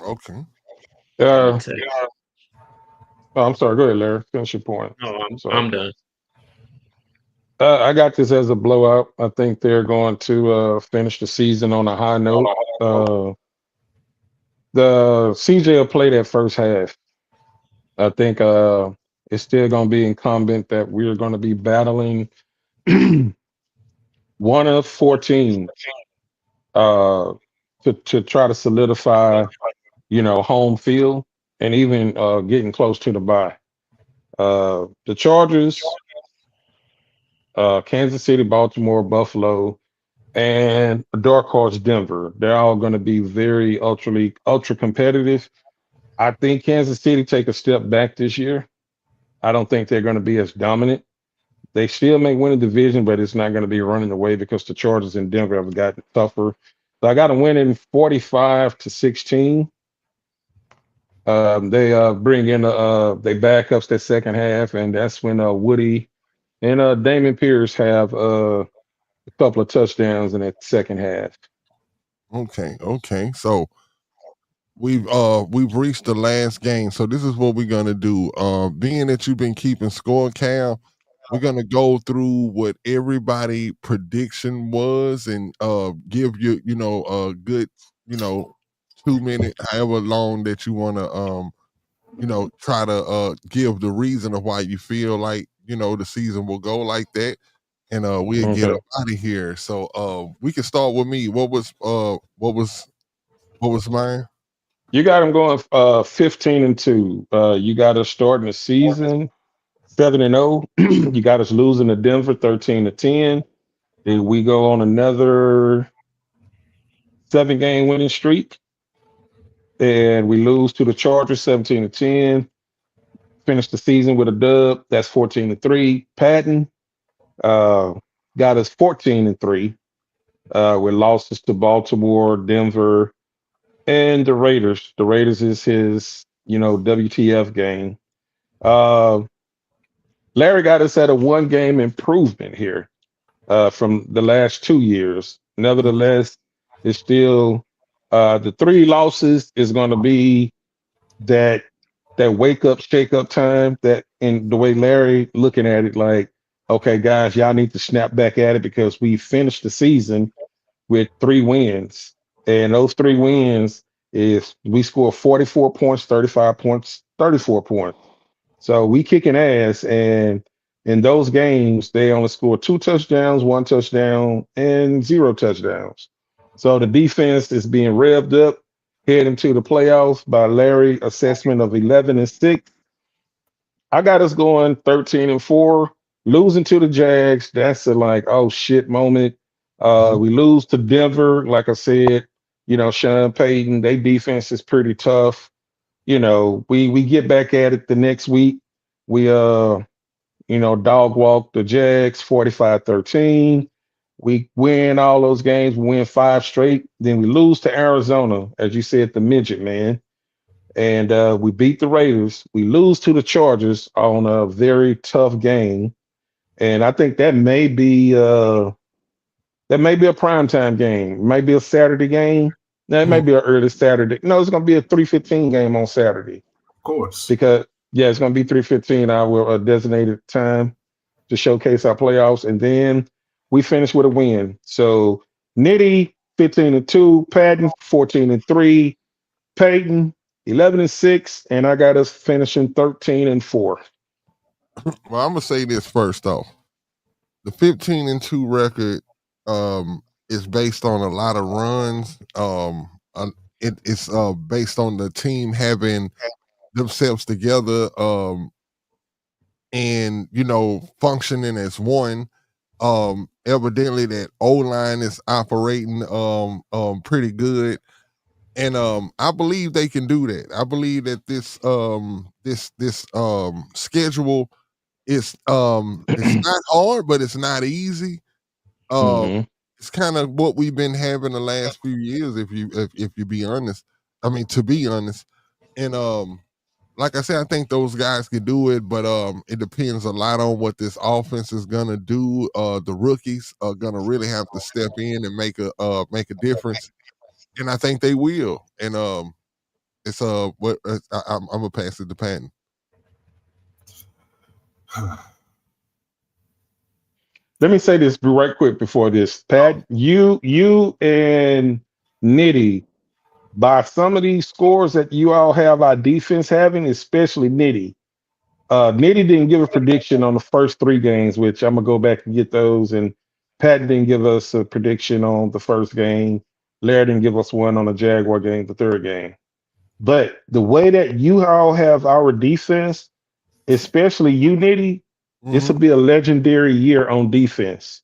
Okay. for the Uh, Texans. oh, I'm sorry. Go ahead, Larry. Finish your point. No, Sorry. I'm done. I got this as a blowout. I think they're going to finish the season on a high note. The CJ will play that first half. I think it's still going to be incumbent that we're going to be battling one of 14 uh, to try to solidify, home field and even getting close to the bye. The Chargers, Kansas City, Baltimore, Buffalo, and a dark horse Denver. They're all going to be very ultra competitive. I think Kansas City take a step back this year. I don't think they're going to be as dominant. They still may win a division, but it's not going to be running away because the Chargers in Denver have gotten tougher. So I got to win in 45-16. They bring in they back up that second half, and that's when Woody and Damon Pierce have a couple of touchdowns in that second half. Okay. So we've reached the last game. So this is what we're gonna do. Being that you've been keeping score, Cal, we're gonna go through what everybody prediction was and give you a good 2 minute, however long that you wanna try to give the reason of why you feel like the season will go like that, and we'll get Okay. up out of here. So we can start with me. What was mine? You got them going 15-2. You got us starting the season 7-0. You got us losing to Denver 13-10. Then we go on another 7-game winning streak, and we lose to the Chargers 17-10. Finish the season with a dub. That's 14-3. Patton uh, got us 14-3 with losses to Baltimore, Denver, and the Raiders. The Raiders is his, WTF game. Uh, Larry got us at a 1-game improvement here from the last 2 years. Nevertheless, it's still the 3 losses is going to be that wake up, shake up time. That in the way Larry looking at it, like, okay, guys, y'all need to snap back at it because we finished the season with 3 wins, and those 3 wins is we score 44 points, 35 points, 34 points. So we kicking ass, and in those games, they only scored 2 touchdowns, 1 touchdown, and 0 touchdowns. So the defense is being revved up, heading to the playoffs by Larry assessment of 11-6. I got us going 13-4, losing to the Jags. That's a like, oh shit moment. We lose to Denver, like I said, Sean Payton, their defense is pretty tough. We get back at it the next week. We dog walk the Jags 45-13. We win all those games, we win 5 straight. Then we lose to Arizona, as you said, the midget, man. And we beat the Raiders. We lose to the Chargers on a very tough game. And I think that may be a primetime game. It might be a Saturday game. No, it may be an early Saturday. No, it's going to be a 3:15 game on Saturday. Of course. Because, yeah, it's going to be 3:15 our designated time to showcase our playoffs. And then we finish with a win. So Nitty, 15-2. Patton, 14-3. Peyton, 11-6. And I got us finishing 13-4. Well, I'm gonna say this first though. The 15-2 record is based on a lot of runs. It's based on the team having themselves together and functioning as one. Evidently that O-line is operating pretty good. And I believe they can do that. I believe that this schedule is it's not hard, but it's not easy. Mhm. It's kind of what we've been having the last few years, if you be honest. I mean, to be honest. And like I said, I think those guys can do it, but it depends a lot on what this offense is gonna do. The rookies are gonna really have to step in and make a difference, and I think they will. And it's what I'm gonna pass it to Patton. Let me say this right quick before this. Pat, you and Nitty, by some of these scores that you all have our defense having, especially Nitty. Nitty didn't give a prediction on the first 3 games, which I'm gonna go back and get those. And Pat didn't give us a prediction on the first game. Larry didn't give us one on the Jaguar game, the 3rd game. But the way that you all have our defense, especially you, Nitty, this will be a legendary year on defense.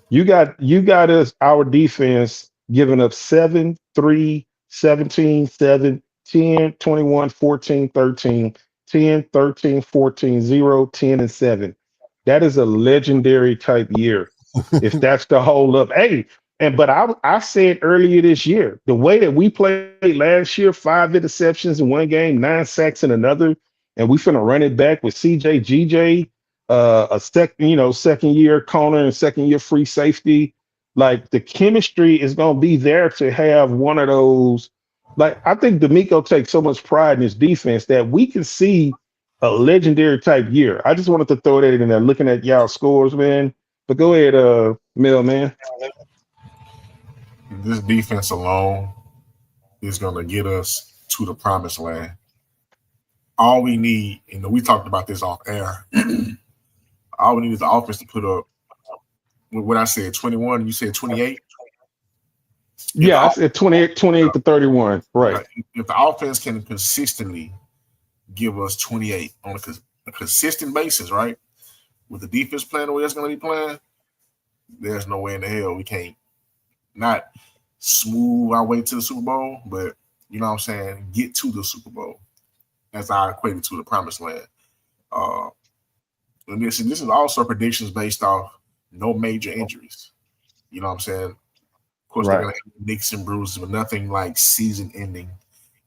You got us our defense giving up 7, 3, 17, 7, 10, 21, 14, 13, 10, 13, 14, 0, 10, and 7. That is a legendary type year. If that's the hold up. Hey, but I said earlier this year, the way that we played last year, 5 interceptions in one game, 9 sacks in another, and we finna run it back with CJ, GJ, second year corner and second year free safety. Like the chemistry is gonna be there to have one of those. Like I think D'Amico takes so much pride in his defense that we can see a legendary type year. I just wanted to throw that in there, looking at y'all scores, man. But go ahead, Mel, man. This defense alone is gonna get us to the promised land. All we need, we talked about this off air. All we need is the offense to put up what I said, 21, you said 28. Yeah, I said 28 to 31. Right. If the offense can consistently give us 28 on a consistent basis, right? With the defense playing the way it's going to be playing, there's no way in the hell we can't not smooth our way to the Super Bowl, but you know what I'm saying, get to the Super Bowl as I equated to the promised land. And this is also predictions based off no major injuries. You know what I'm saying? Of course, they're going to have nicks and bruises, but nothing like season ending.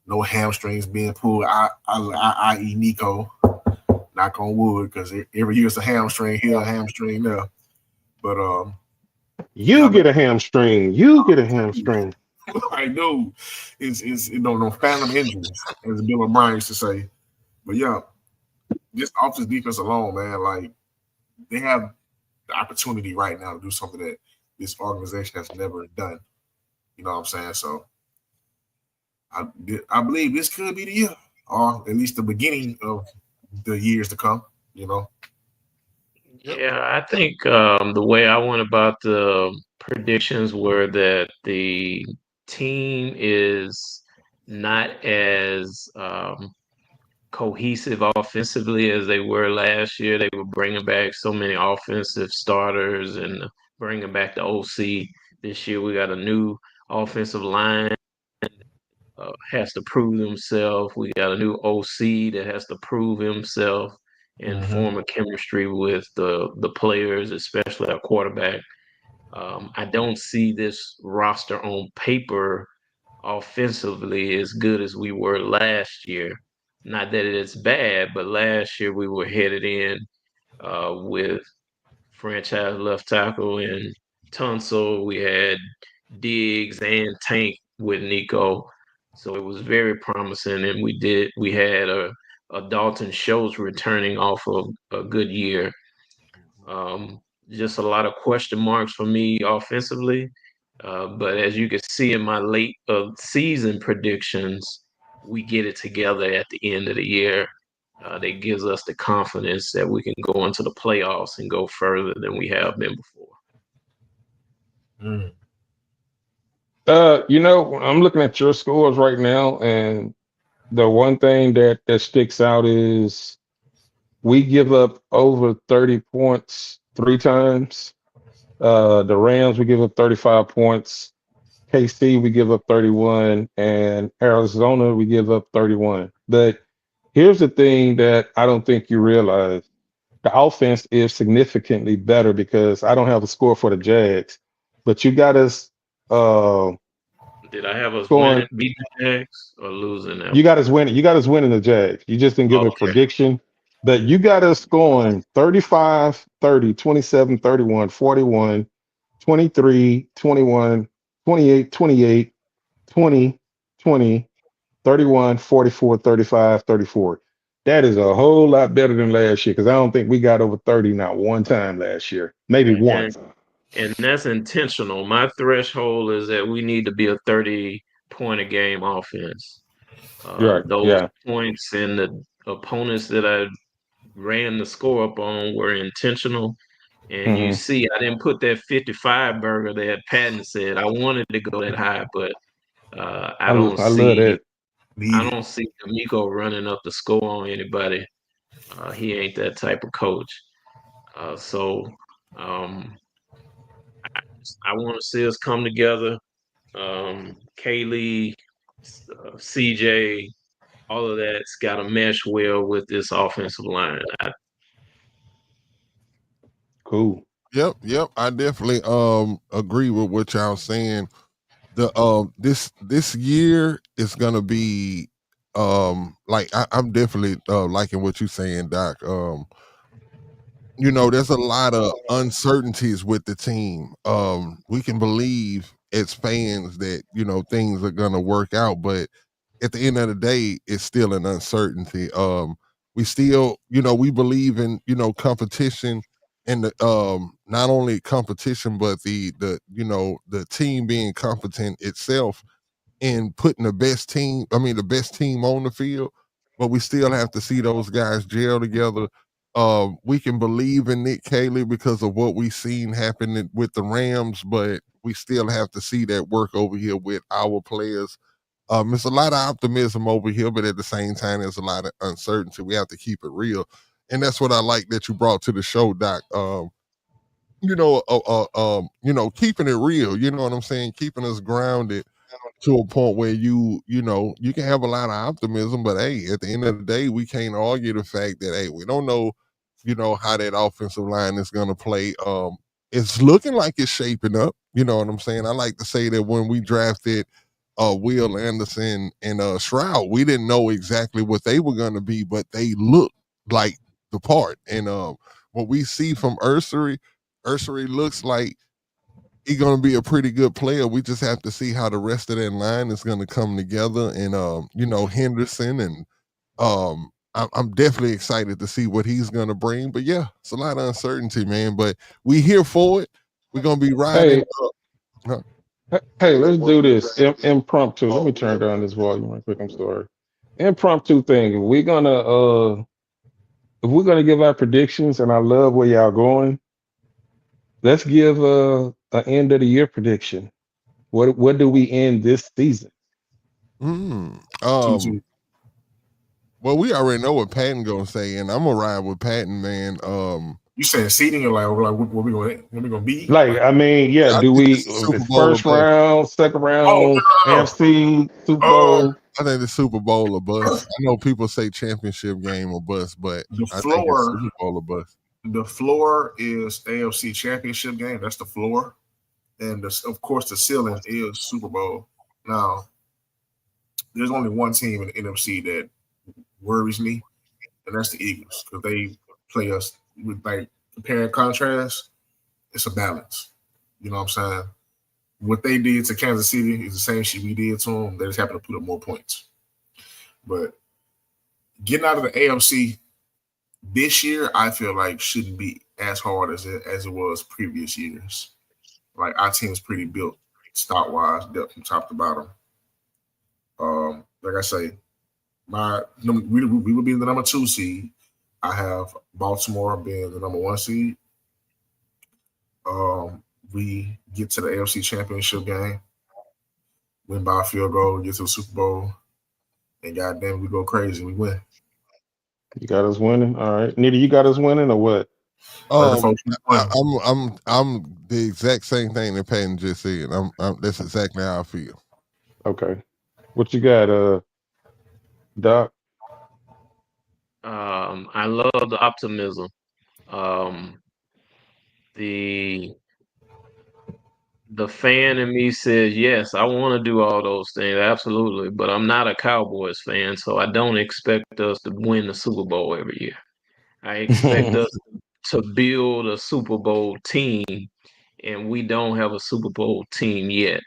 No hamstrings being pulled, i.e. Nico. Knock on wood, because every year it's a hamstring here, a hamstring there. But you get a hamstring. You get a hamstring. I know it's no phantom injuries, as Bill O'Brien used to say. But yeah, this offensive defense alone, man, like they have the opportunity right now to do something that this organization has never done. You know what I'm saying? So I believe this could be the year, or at least the beginning of the years to come. Yeah, I think the way I went about the predictions were that the team is not as cohesive offensively as they were last year. They were bringing back so many offensive starters and bringing back the OC. This year we got a new offensive line has to prove himself. We got a new OC that has to prove himself and form a chemistry with the players, especially our quarterback. I don't see this roster on paper offensively as good as we were last year. Not that it's bad, but last year we were headed in with franchise left tackle and Tunsil. We had Diggs and Tank with Nico. So it was very promising, and we had a Dalton Schultz returning off of a good year. Just a lot of question marks for me offensively. But as you can see in my late season predictions, we get it together at the end of the year. That gives us the confidence that we can go into the playoffs and go further than we have been before. I'm looking at your scores right now, and the one thing that sticks out is we give up over 30 points 3 times. The Rams, we give up 35 points. KC, we give up 31, and Arizona, we give up 31. But here's the thing that I don't think you realize. The offense is significantly better because I don't have a score for the Jags, but you got us Did I have us Scoring. beating the Jags or losing that You one? got us winning. You got us winning the Jags. You just didn't give me a Okay. prediction. But you got us scoring 35, 30, 27, 31, 41, 23, 21, 28, 28, 20, 20, 31, 44, 35, 34. That is a whole lot better than last year because I don't think we got over 30 not one time last year. Maybe And once. and that's intentional. My threshold is that we need to be a 30-point a game offense. Right. Those Yeah. points and the opponents that I ran the score up on were intentional. And you Hmm. see, I didn't put that 55 burger that Patton said. I wanted to go that high, but I, I love that. I Need it. don't see D'Amico running up the score on anybody. He ain't that type of coach. So um, I want to see us come together. Kaylee, CJ, all of that's got to mesh well with this offensive line. Cool. Yep. I definitely agree with what y'all saying. The this year is gonna be like I'm definitely liking what you're saying, Doc. There's a lot of uncertainties with the team. We can believe as fans that, things are gonna work out, but at the end of the day, it's still an uncertainty. We still, we believe in, competition and the not only competition, but the team being competent itself and putting the best team on the field, but we still have to see those guys gel together. We can believe in Nick Caley because of what we've seen happen with the Rams, but we still have to see that work over here with our players. There's a lot of optimism over here, but at the same time, there's a lot of uncertainty. We have to keep it real, and that's what I like that you brought to the show, Doc. Keeping it real. You know what I'm saying? Keeping us grounded to a point where you can have a lot of optimism, but hey, at the end of the day, we can't argue the fact that hey, we don't know, how that offensive line is going to play. It's looking like it's shaping up. You know what I'm saying? I like to say that when we drafted Will Anderson and Shroud, we didn't know exactly what they were going to be, but they looked like the part. And what we see from Ursery looks like he's going to be a pretty good player. We just have to see how the rest of that line is going to come together. And Henderson and I'm definitely excited to see what he's going to bring. But yeah, it's a lot of uncertainty, man. But we here for it. We're going to be riding. Hey, hey, let's do this impromptu. Let me turn down this volume right quick. I'm sorry. Impromptu thing. If we're gonna give our predictions, and I love where y'all going, let's give an end of the year prediction. What do we end this season? Mm, 2-2. well, we already know what Patton gonna say, and I'm gonna ride with Patton, man. You saying seating or like what we gonna be? Like, Like, I mean, yeah, I do think we it's the Super Bowl or first bust. round, second oh round, no, AFC, Super no, Bowl? I think the Super Bowl or bust. I know people say championship game or bust, but the I think it's floor, Super Bowl or bust. the floor is AFC Championship game. That's the floor, and of course the ceiling is Super Bowl. Now, there's only one team in the NFC that worries me, and that's the Eagles because they play us with like compare and contrast. It's a balance. You know what I'm saying? What they did to Kansas City is the same shit we did to them. They just happen to put up more points. But getting out of the AFC this year, I feel like shouldn't be as hard as it was previous years. Like our team is pretty built, stock wise, depth from top to bottom. Like I say, we would be the number 2 seed. I have Baltimore being the number 1 seed. We get to the AFC Championship game, win by a field goal, get to the Super Bowl, and goddamn, we go crazy. We win. You got us winning. All right, Nita, you got us winning or what? 34 I, 21. I'm the exact same thing that Patton just said. That's exactly how I feel. Okay, what you got, Doc? I love the optimism. Um, the the fan in me says, yes, I want to do all those things, absolutely. But I'm not a Cowboys fan, so I don't expect us to win the Super Bowl every year. I expect us to build a Super Bowl team, and we don't have a Super Bowl team yet.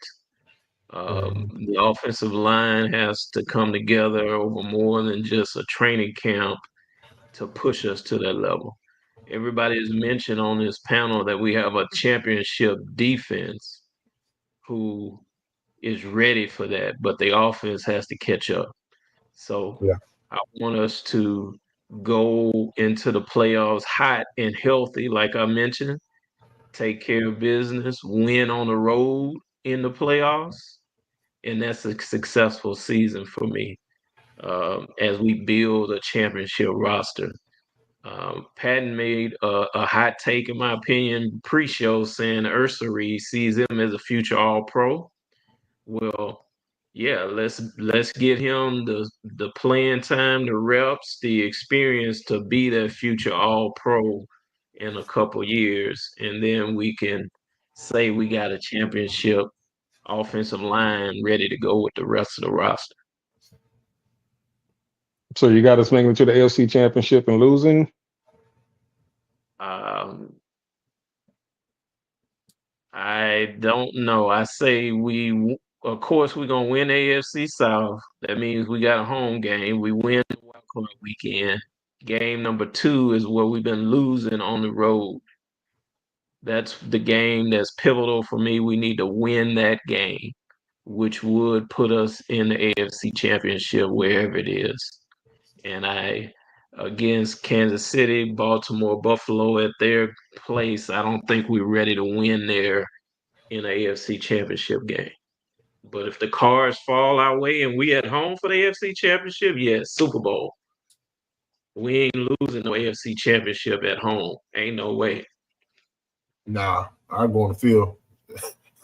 The offensive line has to come together over more than just a training camp to push us to that level. Everybody has mentioned on this panel that we have a championship defense who is ready for that, but the offense has to catch up. So Yeah. I want us to go into the playoffs hot and healthy, like I mentioned, take care of business, win on the road in the playoffs, and that's a successful season for me as we build a championship roster. Patton made a hot take, in my opinion, pre-show saying Ursary sees him as a future All-Pro. Well, yeah, let's get him the playing time, the reps, the experience to be that future All-Pro in a couple years, and then we can say we got a championship offensive line ready to go with the rest of the roster. So you got us making it to the AFC Championship and losing? I don't know. I say of course, we're gonna win AFC South. That means we got a home game. We win the wild card weekend. Game number 2 is where we've been losing on the road. That's the game that's pivotal for me. We need to win that game, which would put us in the AFC Championship wherever it is. And against Kansas City, Baltimore, Buffalo at their place, I don't think we're ready to win there in the AFC Championship game. But if the cards fall our way and we at home for the AFC Championship, yes, Super Bowl. We ain't losing no AFC Championship at home. Ain't no way. Nah, I'm going to field.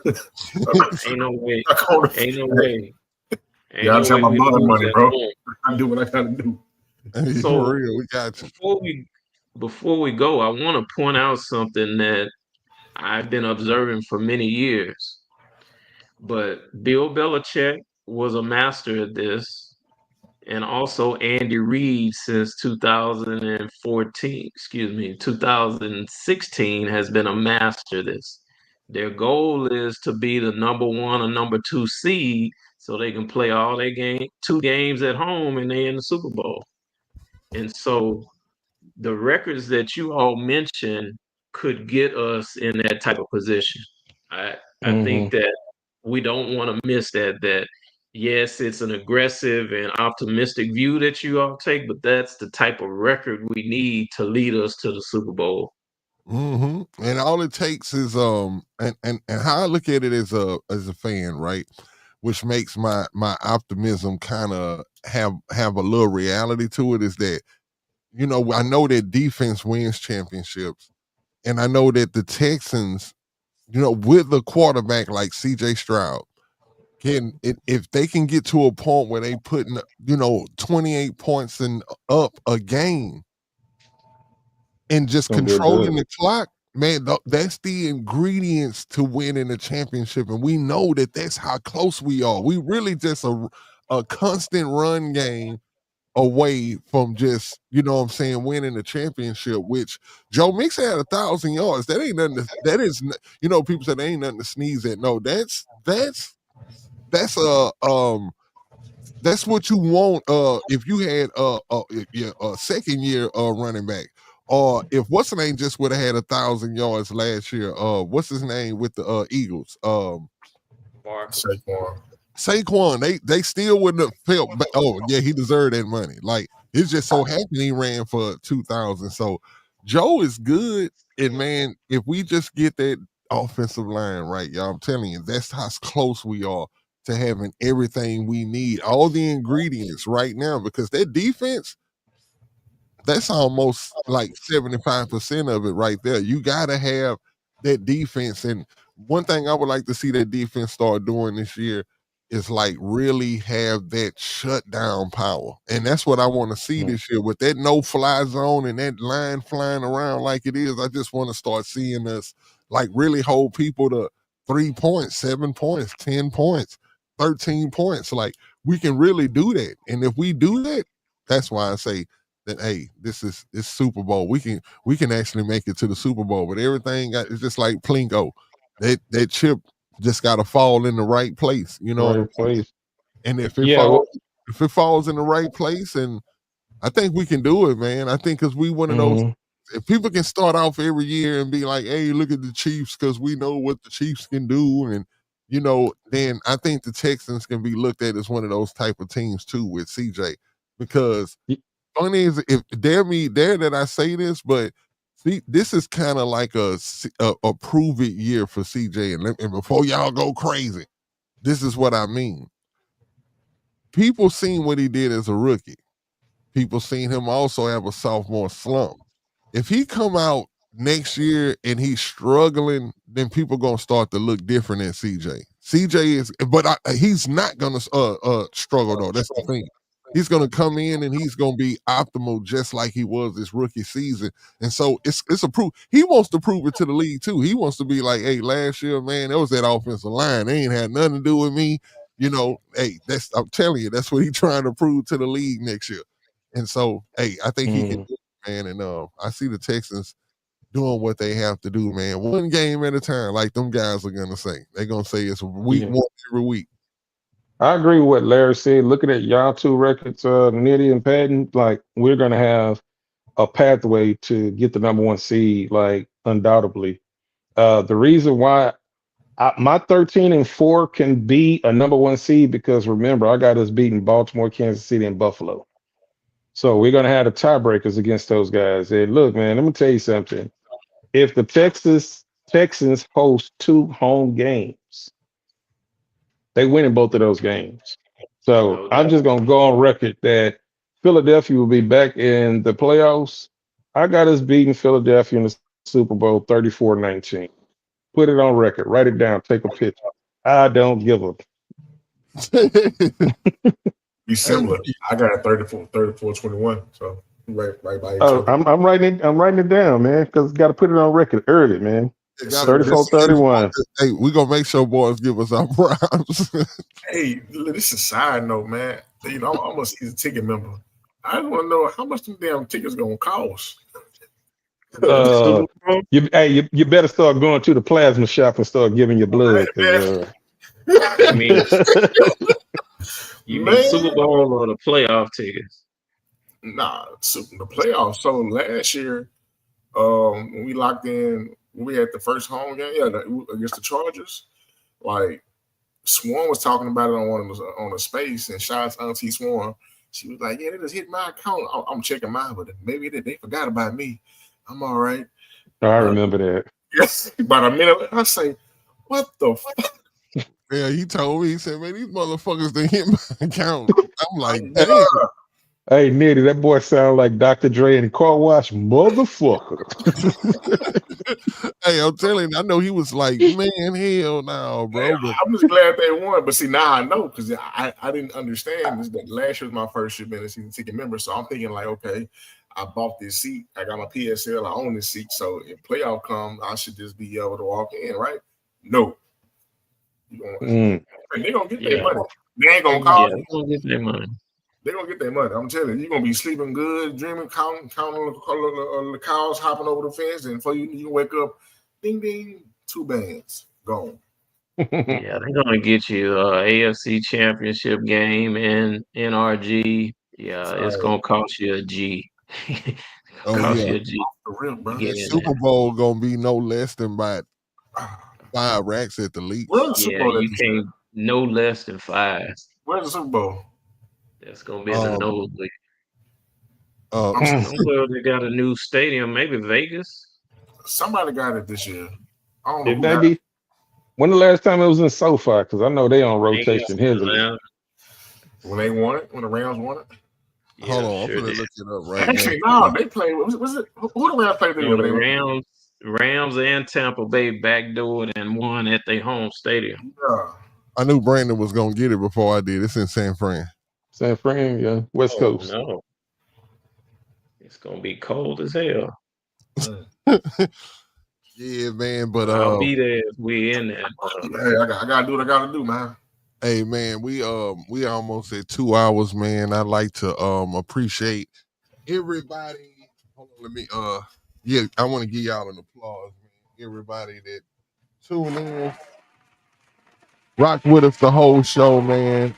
Ain't no way. I'm Ain't no way. Ain't Yeah, I no tell way my we blood lose money, at bro. home. I do what I gotta do. So For real, we got you. before we go, I want to point out something that I've been observing for many years. But Bill Belichick was a master at this, and also Andy Reid since 2016 has been a master at this. Their goal is to be the number 1 or number 2 seed so they can play all their 2 games at home and they in the Super Bowl. And so the records that you all mentioned could get us in that type of position. I think that we don't want to miss that yes, it's an aggressive and optimistic view that you all take, but that's the type of record we need to lead us to the Super Bowl. And all it takes is and how I look at it as a fan, right? Which makes my optimism kind of have a little reality to it, is that, you know, I know that defense wins championships, and I know that the Texans, you know, with a quarterback like CJ Stroud, if they can get to a point where they putting, you know, 28 points and up a game and just controlling the clock, man, that's the ingredients to winning the championship. And we know that that's how close we are. We really just a constant run game away from just, you know what I'm saying, winning the championship, which Joe Mixon had 1,000 yards. That ain't nothing. You know, people say there ain't nothing to sneeze at. No, that's what you want. If you had a second year running back, or if what's the name just would have had 1,000 yards last year. What's his name with the Eagles? Saquon. They still wouldn't have felt. Oh yeah, he deserved that money. Like, it's just so happened he ran for 2,000. So Joe is good, and man, if we just get that offensive line right, y'all, I'm telling you, that's how close we are to having everything we need, all the ingredients right now, because that defense, that's almost like 75% of it right there. You got to have that defense. And one thing I would like to see that defense start doing this year is like really have that shutdown power. And that's what I want to see this year with that no-fly zone and that line flying around like it is. I just want to start seeing us like really hold people to 3 points, 7 points, 10 points, 13 points. Like, we can really do that. And if we do that, that's why I say that, hey, this Super Bowl. We can actually make it to the Super Bowl. But everything it's just like Plinko. That chip just gotta fall in the right place. You know what I'm Right saying? place. And if Yeah. it falls in the right place, and I think we can do it, man. I think because we one of those. If people can start off every year and be like, "Hey, look at the Chiefs," because we know what the Chiefs can do, and then I think the Texans can be looked at as one of those type of teams too with CJ. Because funny is, if dare that I say this, but see, this is kind of like a prove it year for CJ. And before y'all go crazy, this is what I mean. People seen what he did as a rookie. People seen him also have a sophomore slump. If he come out next year and he's struggling, then people gonna start to look different at CJ. CJ is, but he's not gonna struggle though. That's the thing. He's gonna come in and he's gonna be optimal just like he was this rookie season. And so it's a proof. He wants to prove it to the league too. He wants to be like, hey, last year, man, that was that offensive line. They ain't had nothing to do with me. Hey, I'm telling you, that's what he's trying to prove to the league next year. And so, hey, I think he can do it, man. And I see the Texans doing what they have to do, man. One game at a time, like them guys are gonna say. They're gonna say it's week one every week. I agree with what Larry said. Looking at y'all two records, Nitty and Patton, like we're gonna have a pathway to get the number 1 seed, like undoubtedly. The reason why my 13-4 can be a number 1 seed because remember I got us beating Baltimore, Kansas City, and Buffalo. So we're gonna have the tiebreakers against those guys. And look, man, let me tell you something. If the Texans host 2 home games, they win in both of those games. So I'm just gonna go on record that Philadelphia will be back in the playoffs. I got us beating Philadelphia in the Super Bowl 34-19. Put it on record. Write it down. Take a picture. I don't give a. Be similar. I got a 34-21. So right by each Oh, other. I'm writing it down, man, because got to put it on record early, man. 34-31. Hey, we're gonna make sure boys give us our props. Hey, this is a side note, man. I'm a season ticket member. I just want to know how much them damn tickets gonna cost. You better start going to the plasma shop and start giving your blood. I mean, you mean Super Bowl or the playoff tickets? Nah, the playoffs. So last year, when we locked in, when we had the first home game, against the Chargers, like Swan was talking about it on a space, and shots Auntie Swan. She was like, "Yeah, they just hit my account. I'm checking mine, but maybe they forgot about me. I'm all right." I remember that. Yes, about a minute, I say, "What the fuck?" Yeah, he told me. He said, "Man, these motherfuckers didn't hit my account." I'm like, "Damn." Hey, Nitty, that boy sound like Dr. Dre and Car Wash, motherfucker. Hey, I'm telling you, I know he was like, man, hell no, bro. But I'm just glad they won. But see, now I know because I didn't understand this. That last year was my first year being a season ticket member. So I'm thinking like, okay, I bought this seat. I got my PSL. I own this seat. So if playoff comes, I should just be able to walk in, right? No. They're going to get their money. They ain't going to call. They're going to get their money. They're going to get their money. I'm telling you, you're going to be sleeping good, dreaming, counting the cows hopping over the fence. And before you wake up, ding, ding, 2 bands gone. Yeah, they're going to get you AFC Championship game and NRG. Yeah, it's going to cost you a G. You a G. For real, bro. Super Bowl going to be no less than about 5 racks at the least. Yeah, you can't no less than 5. Where's the Super Bowl? That's gonna be in the nosebleed. Somewhere they got a new stadium, maybe Vegas. Somebody got it this year. I don't know. It may be. When the last time it was in SoFi? Because I know they on rotation heavily. When they won it, when the Rams won it. Yeah, hold on, I'm gonna look it up right Actually, now. No, they played. Was it who the Rams played? The Rams and Tampa Bay backdoored and won at their home stadium. Yeah. I knew Brandon was gonna get it before I did. It's in San Fran. San Fran, yeah, West Coast. No, it's gonna be cold as hell. Yeah, man. But I'll be there if we in that. Hey, I gotta do what I gotta do, man. hey, man, we almost at 2 hours, man. I'd like to appreciate everybody. Hold on, let me yeah, I want to give y'all an applause, man. Everybody that tuned in, rock with us the whole show, man.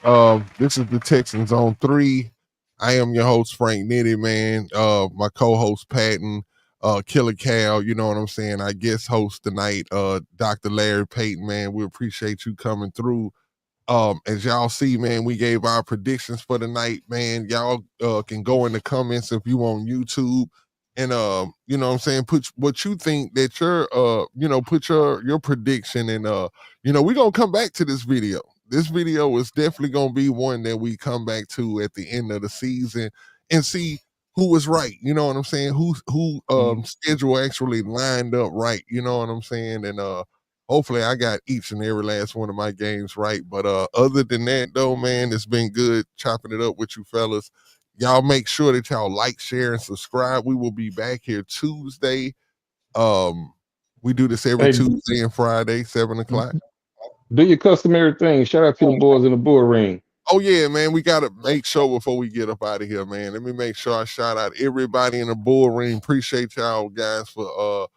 This is the Texans on 3. I am your host, Frank Nitty, man. My co-host Patton, Killer Cal, you know what I'm saying? I guest host tonight, Dr. Larry Payton, man. We appreciate you coming through. As y'all see, man, we gave our predictions for the night, man. Y'all can go in the comments if you on YouTube and you know what I'm saying, put what you think that your put your prediction and we're gonna come back to this video. This video is definitely gonna be one that we come back to at the end of the season and see who was right. You know what I'm saying? Who schedule actually lined up right, you know what I'm saying? And hopefully I got each and every last one of my games right. But other than that, though, man, it's been good chopping it up with you fellas. Y'all make sure that y'all like, share, and subscribe. We will be back here Tuesday. We do this every Tuesday and Friday, 7 o'clock. Do your customary thing. Shout out to the boys in the bull ring. Oh, yeah, man. We got to make sure before we get up out of here, man. Let me make sure I shout out everybody in the bull ring. Appreciate y'all guys for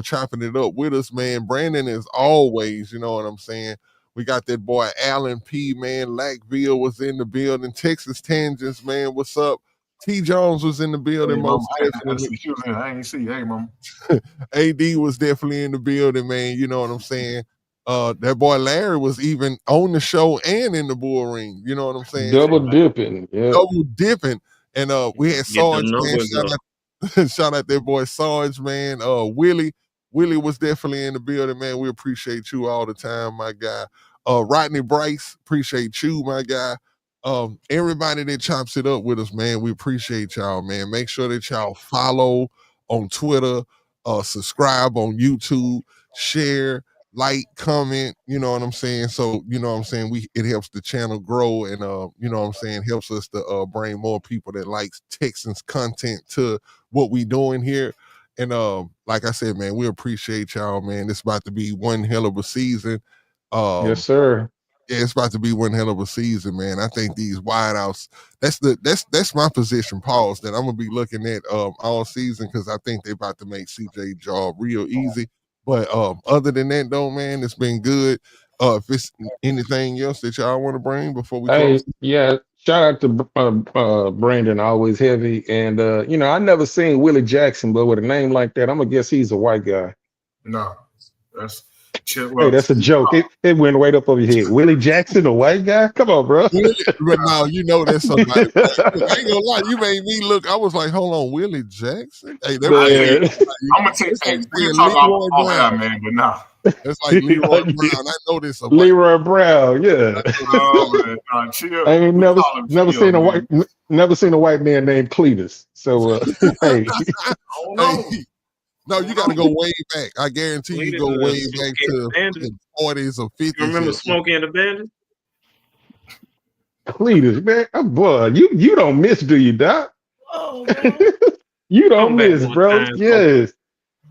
chopping it up with us, man. Brandon is always, you know what I'm saying? We got that boy Allen P, man. Lackville was in the building. Texas Tangents, man. What's up? T. Jones was in the building. Hey, Most definitely. I ain't see. Hey, mom. AD was definitely in the building, man. You know what I'm saying? That boy Larry was even on the show and in the bull ring. You know what I'm saying? Double dipping. Yeah. Double dipping. And we had Sarge, man. Shout out that boy Sarge, man. Willie was definitely in the building, man. We appreciate you all the time, my guy. Rodney Bryce, appreciate you, my guy. Everybody that chops it up with us, man, we appreciate y'all, man. Make sure that y'all follow on Twitter, subscribe on YouTube, share, like, comment, you know what I'm saying? So, you know what I'm saying, it helps the channel grow and you know what I'm saying, helps us to bring more people that likes Texans content to what we doing here. And like I said, man, we appreciate y'all, man. It's about to be one hell of a season. Yes, sir. Yeah, it's about to be one hell of a season, man. I think these wideouts, that's my position, pause, that I'm gonna be looking at all season because I think they're about to make CJ job real easy. But other than that, though, man, it's been good. If it's anything else that y'all want to bring before we close? Yeah, shout out to Brandon, always heavy. And I never seen Willie Jackson, but with a name like that, I'm gonna guess he's a white guy. No, that's hey, that's a joke. It went right up over your head. Willie Jackson, a white guy? Come on, bro. But now you know that's somebody. I ain't gonna lie, you made me look. I was like, hold on, Willie Jackson. Hey, I'm gonna take. Hey, we can talk off air, man, but nah. It's like Leroy Brown. I know this. Leroy Brown, yeah. Man, chill. I ain't never seen a white man named Cletus. So hey. No, you got to go way back. I guarantee you go way back to the 40s or 50s. You remember Smokey and the Bandit? Cletus, man. Boy, you don't miss, do you, Doc? Oh, man. You don't miss, bro. Yes.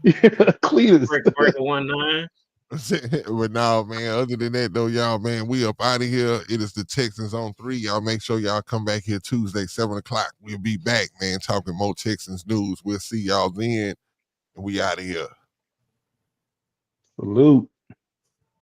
Cletus. Breaker 19. But now, man, other than that, though, y'all, man, we up out of here. It is the Texans on 3. Y'all make sure y'all come back here Tuesday, 7 o'clock. We'll be back, man, talking more Texans news. We'll see y'all then. And we out of here. Salute.